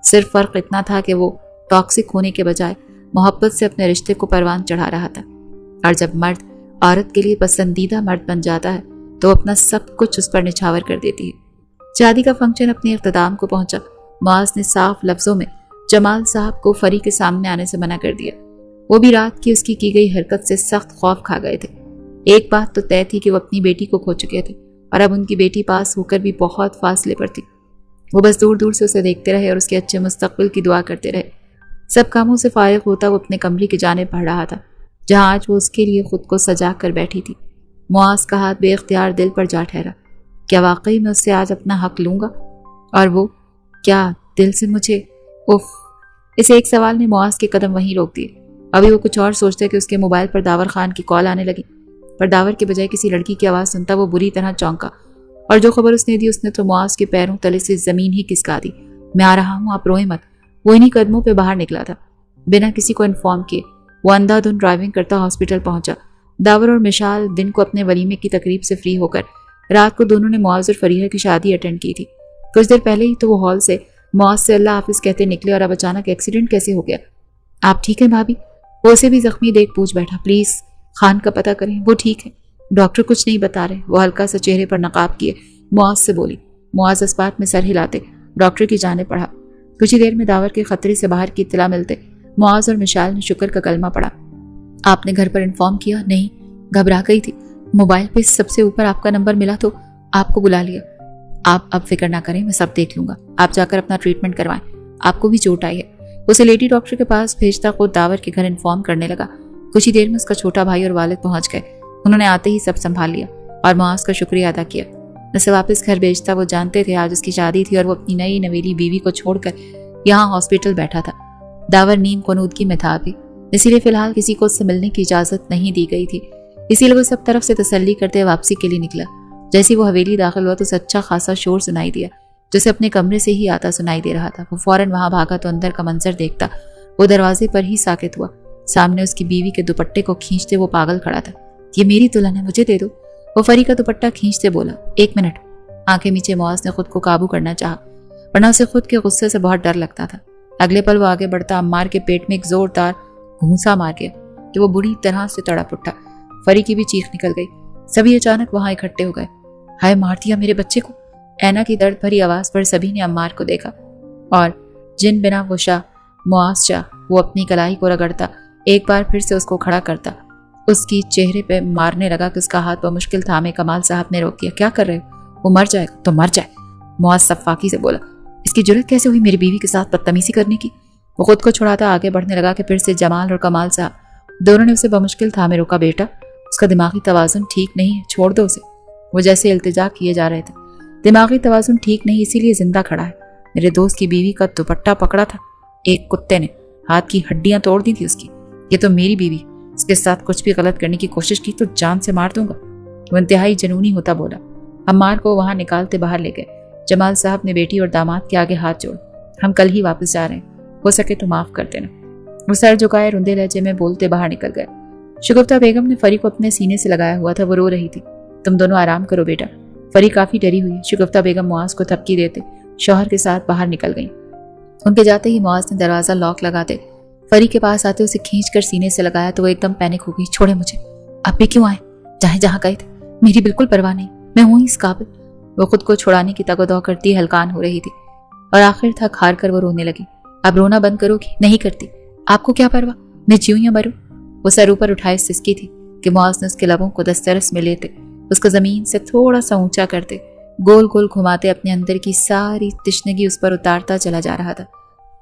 صرف فرق اتنا تھا کہ وہ ٹاکسک ہونے کے بجائے محبت سے اپنے رشتے کو پروان چڑھا رہا تھا، اور جب مرد عورت کے لیے پسندیدہ مرد بن جاتا ہے تو اپنا سب کچھ اس پر نچھاور کر دیتی ہے۔ شادی کا فنکشن اپنے اختتام کو پہنچا۔ معاذ نے صاف لفظوں میں جمال صاحب کو فری کے سامنے آنے سے منع کر دیا۔ وہ بھی رات کی اس کی گئی حرکت سے سخت خوف کھا گئے تھے۔ ایک بات تو طے تھی کہ وہ اپنی بیٹی کو کھو چکے تھے اور اب ان کی بیٹی پاس ہو کر بھی بہت فاصلے پر تھی۔ وہ بس دور دور سے اسے دیکھتے رہے اور اس کے اچھے مستقبل کی دعا کرتے رہے۔ سب کاموں سے فارغ ہوتا وہ اپنے کمرے کی جانب بڑھ رہا تھا جہاں آج وہ اس کے لیے خود کو سجا کر بیٹھی تھی۔ معاذ کا ہاتھ بے اختیار دل پر جا ٹھہرا۔ کیا واقعی میں اس سے آج اپنا حق لوں گا؟ اور وہ کیا دل سے مجھے؟ اف! اس ایک سوال نے معاذ کے قدم وہیں روک دیے۔ ابھی وہ کچھ اور سوچتے کہ اس کے موبائل پر داور خان کی کال آنے لگی، پر داور کے بجائے کسی لڑکی کی آواز سنتا وہ بری طرح چونکا، اور جو خبر اس نے دی اس نے تو معاذ کے پیروں تلے سے زمین ہی کسکا دی۔ میں آ رہا ہوں، آپ روئیں مت۔ وہ انہی قدموں پہ باہر نکلا تھا۔ بنا کسی کو انفارم کیے وہ اندھا دھند ڈرائیونگ کرتا ہاسپٹل پہنچا۔ داور اور مشال دن کو اپنے ولیمے کی تقریب سے فری ہو کر رات کو دونوں نے معاذ اور فریحہ کی شادی اٹینڈ کی تھی۔ کچھ دیر پہلے ہی تو وہ ہال سے معاذ سے اللہ حافظ کہتے نکلے، اور اب اچانک ایکسیڈنٹ کیسے ہو گیا؟ آپ ٹھیک ہیں بھابھی؟ وہ اسے بھی زخمی دیکھ پوچھ بیٹھا۔ پلیز خان کا پتہ کریں، وہ ٹھیک ہے، ڈاکٹر کچھ نہیں بتا رہے۔ وہ ہلکا سا چہرے پر نقاب کیے معاذ سے بولی۔ معاذ اس بات میں سر ہلاتے ڈاکٹر کی جانب پڑھا۔ کچھ ہی دیر میں داور کے خطرے سے باہر کی اطلاع ملتے معاذ اور مشال نے شکر کا کلمہ پڑھا۔ آپ نے گھر پر انفارم کیا؟ نہیں، گھبرا گئی تھی، موبائل پہ سب سے اوپر آپ کا نمبر ملا تو آپ کو بلا لیا۔ آپ اب فکر نہ کریں، میں سب دیکھ لوں گا، آپ جا کر اپنا ٹریٹمنٹ کروائیں، آپ کو بھی چوٹ آئی ہے۔ اسے لیڈی ڈاکٹر کے پاس بھیجتا خود داور کے گھر انفارم کرنے لگا۔ کچھ ہی دیر میں اس کا چھوٹا بھائی اور والد پہنچ گئے۔ انہوں نے آتے ہی سب سنبھال لیا اور معاذ کا شکریہ ادا کیا۔ اسے واپس گھر بھیجتا وہ جانتے تھے آج اس کی شادی تھی اور وہ اپنی نئی نویلی بیوی کو چھوڑ کر یہاں ہاسپٹل بیٹھا تھا۔ داور نیم کنودگی میں تھا ابھی، اسی لیے فی الحال کسی کو اس سے ملنے کی اجازت نہیں دی گئی تھی۔ इसीलिए वो सब तरफ से तसल्ली करते वापसी के लिए निकला। जैसे ही वो हवेली दाखिल हुआ तो उसे अच्छा खासा शोर सुनाई दिया, जैसे अपने कमरे से ही आता सुनाई दे रहा था। वो फौरन वहां भागा तो अंदर का मंजर देखता वो दरवाजे पर ही साकित हुआ। सामने उसकी बीवी के दुपट्टे को खींचते वो पागल खड़ा था। ये मेरी दुल्हन है, मुझे दे दो। वो फरी का दुपट्टा खींचते बोला। 1 मिनट। आंखें मीचे मुआज ने खुद को काबू करना चाहा, वरना उसे खुद के गुस्से से बहुत डर लगता था। अगले पल वो आगे बढ़ता अम्मार के पेट में एक जोरदार घूंसा मार गया कि वो बुरी तरह से तड़प उठा। फरी की भी चीख निकल गई। सभी अचानक वहां इकट्ठे हो गए। हाय, मार दिया मेरे बच्चे को। ऐना की दर्द भरी आवाज पर सभी ने अम्मार को देखा और जिन बिना वो शाह मुआज शाह वो अपनी कलाई को रगड़ता एक बार फिर से उसको खड़ा करता, उसकी चेहरे पे मारने लगा कि उसका हाथ मुश्किल थामे कमाल साहब ने रोक दिया। क्या कर रहे हो? वो मर जाएगा तो मर जाए, मुआज सफाकी से बोला। इसकी जुर्रत कैसे हुई मेरी बीवी के साथ बदतमीजी करने की? वो खुद को छुड़ाता आगे बढ़ने लगा कि फिर से जमाल और कमाल साहब दोनों ने उसे बमुश्किल थामे रोका। बेटा, उसका दिमागी तवाजुन ठीक नहीं है, छोड़ दो उसे। वो जैसे इल्तिजा किए जा रहे थे। दिमागी तवाजुन ठीक नहीं, इसीलिए जिंदा खड़ा है। मेरे दोस्त की बीवी का दुपट्टा पकड़ा था एक कुत्ते ने, हाथ की हड्डियां तोड़ दी थी उसकी। ये तो मेरी बीवी, इसके साथ कुछ भी गलत करने की कोशिश की तो जान से मार दूंगा। वो इंतहाई जनूनी होता बोला। अम्मार को वहां निकालते बाहर ले गए। जमाल साहब ने बेटी और दामाद के आगे हाथ जोड़। हम कल ही वापस जा रहे हैं, हो सके तो माफ कर देना। वो सर झुकाए रुंधे लहजे में बोलते बाहर निकल गए। शगुफ्ता बेगम ने फरी को अपने सीने से लगाया हुआ था। वो रो रही थी। तुम दोनों आराम करो बेटा। फरी काफी डरी हुई है। शगुफ्ता बेगम मुआज को थपकी देते शौहर के साथ बाहर निकल गई। उनके जाते ही मुआज ने दरवाजा लॉक लगाते फरी के पास आते उसे खींच कर सीने से लगाया तो वो एकदम पैनिक हो गई। छोड़े मुझे, आप भी क्यों आए? चाहे जहां गए थे, मेरी बिल्कुल परवाह नहीं, मैं हूं इस काबिल। वो खुद को छुड़ाने की तगदौ करती हलकान हो रही थी और आखिर थक हार कर वो रोने लगी। अब रोना बंद करोगी? नहीं करती। आपको क्या परवाह, मैं जीऊं या मरूं? वो सर ऊपर उठाए सिसकी थी कि मुआज ने उसके लबों को दस्तरस में लेते उसको जमीन से थोड़ा सा ऊंचा करते गोल गोल घुमाते अपने अंदर की सारी तिश्नगी उस पर उतारता चला जा रहा था।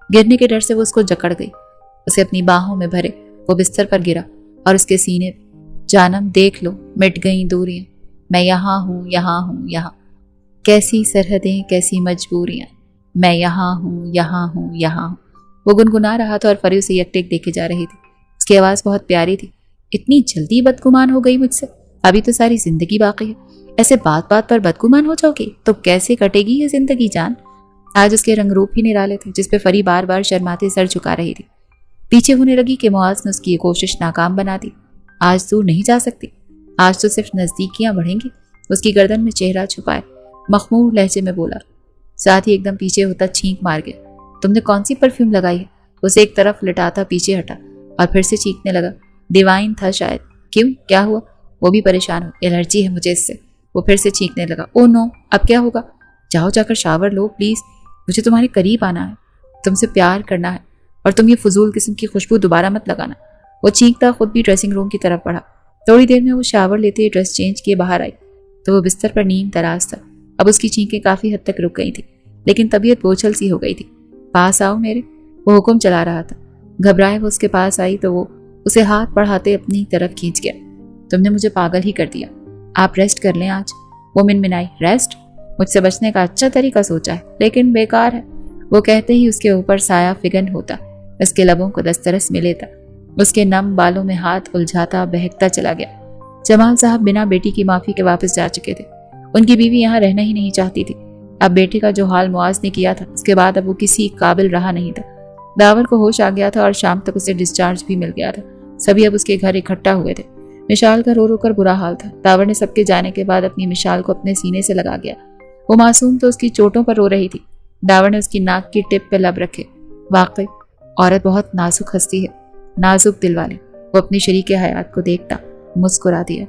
गिरने के डर से वो उसको जकड़ गई, उसे अपनी बाहों में भरे वो बिस्तर पर गिरा और उसके सीने, जानम देख लो मिट गई दूरियां, मैं यहाँ हूँ यहाँ हूँ यहाँ, कैसी सरहदें कैसी मजबूरियां, मैं यहाँ हूँ यहाँ हूँ यहाँ हूँ। वो गुनगुना रहा था और फरी उसे एकटेक देखे जा रही थी। उसकी आवाज बहुत प्यारी थी। इतनी जल्दी बदगुमान हो गई मुझसे? अभी तो सारी जिंदगी बाकी है, ऐसे बात बात पर बदगुमान हो जाओगी तो कैसे कटेगी ये जिंदगी जान? आज उसके रंगरूप ही निराले थे जिसपे फरी बार बार शर्माते सर झुका रही थी। पीछे होने लगी कि मुआज ने उसकी ये कोशिश नाकाम बना दी। आज दूर नहीं जा सकती, आज तो सिर्फ नजदीकियां बढ़ेंगी। उसकी गर्दन में चेहरा छुपाए मखमूर लहजे में बोला, साथ ही एकदम पीछे होता छींक मार गया। तुमने कौन सी परफ्यूम लगाई है? उसे एक तरफ लिटाता पीछे हटा और फिर से चीखने लगा। डिवाइन था शायद। क्यों, क्या हुआ? वो भी परेशान हो। एलर्जी है मुझे इससे। वो फिर से चीखने लगा। ओ नो, अब क्या होगा? जाओ जाकर शावर लो प्लीज, मुझे तुम्हारे करीब आना है, तुमसे प्यार करना है, और तुम ये फजूल किस्म की खुशबू दोबारा मत लगाना। वो चीखता खुद भी ड्रेसिंग रूम की तरफ बढ़ा। थोड़ी देर में वो शावर लेते ड्रेस चेंज किए बाहर आई तो वो बिस्तर पर नीम तराज था। अब उसकी चीखें काफी हद तक रुक गई थी, लेकिन तबीयत बोझल सी हो गई थी। पास आओ मेरे, वो हुक्म चला रहा था। घबराए वो उसके पास आई तो वो उसे हाथ बढ़ाते अपनी तरफ खींच गया। तुमने मुझे पागल ही कर दिया, आप रेस्ट कर लें आज। वो मिनमिनाई। रेस्ट? मुझसे बचने का अच्छा तरीका सोचा है लेकिन बेकार है। वो कहते ही उसके ऊपर साया फिगन होता, उसके लबों को दस्तरस में लेता, उसके नम बालों में हाथ उलझाता बहकता चला गया। जमाल साहब बिना बेटी की माफी के वापस जा चुके थे। उनकी बीवी यहाँ रहना ही नहीं चाहती थी। अब बेटे का जो हाल मुआज ने किया था उसके बाद अब वो किसी काबिल रहा नहीं था। दावर को होश आ गया था और शाम तक उसे डिस्चार्ज भी मिल गया था। सभी अब उसके घर इकट्ठा हुए थे। मिशाल का रो रो कर बुरा हाल था। दावर ने सबके जाने के बाद अपनी मिशाल को अपने सीने से लगा गया। वो मासूम तो उसकी चोटों पर रो रही थी। दावर ने उसकी नाक की टिप पे लब रखे। वाकई औरत बहुत नाजुक हस्ती है, नाजुक दिल वाले। वो अपनी शरीके हयात को देखता मुस्कुरा दिया।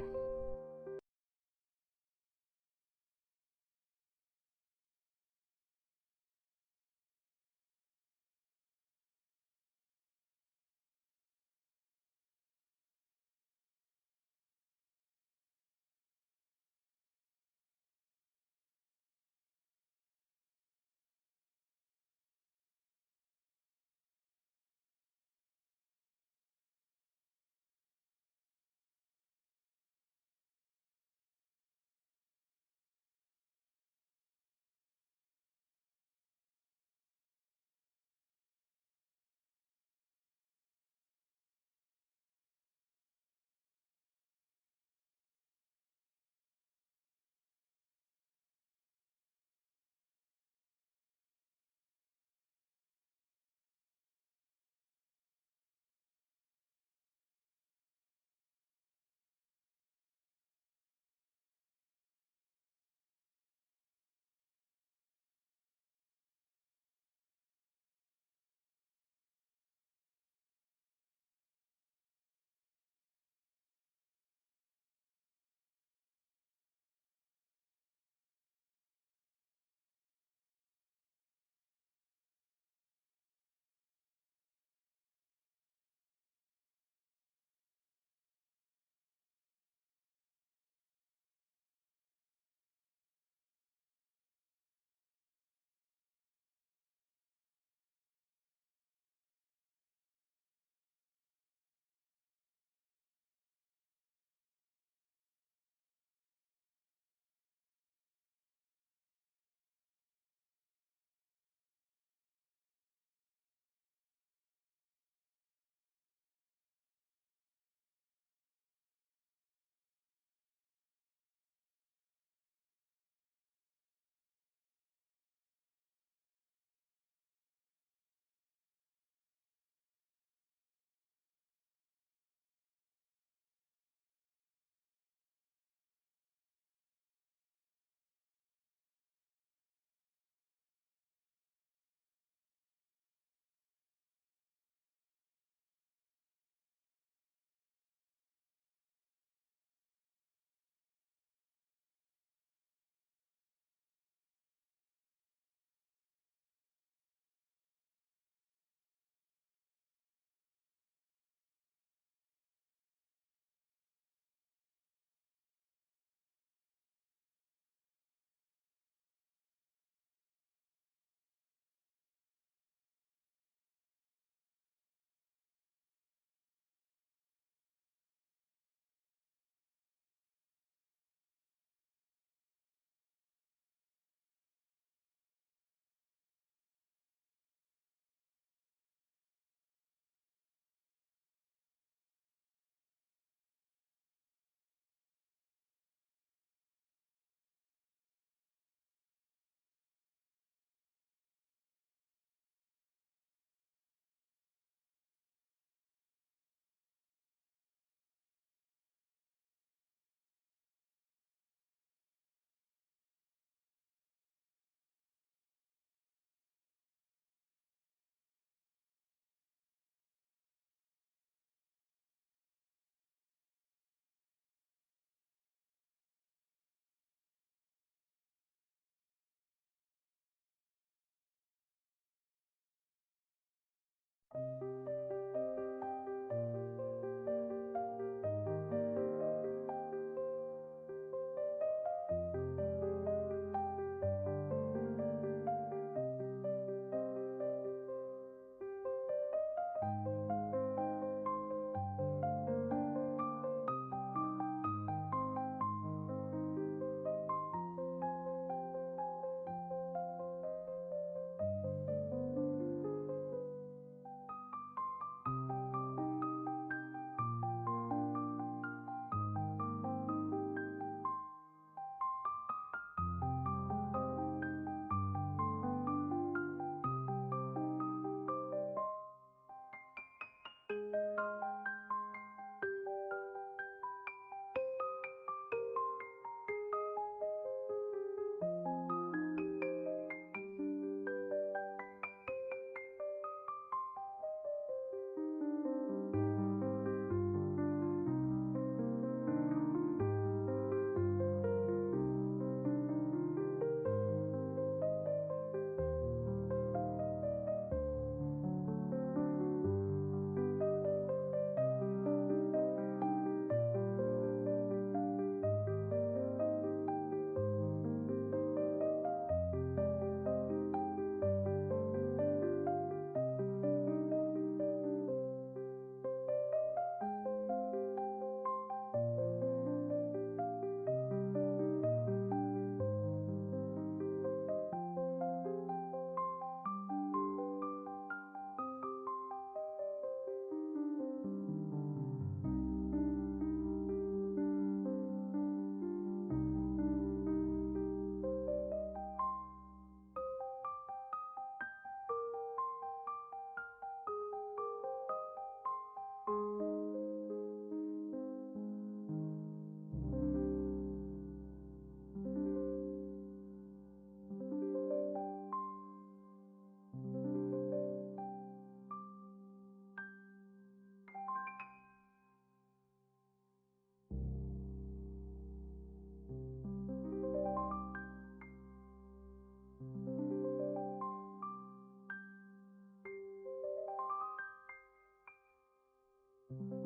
ہے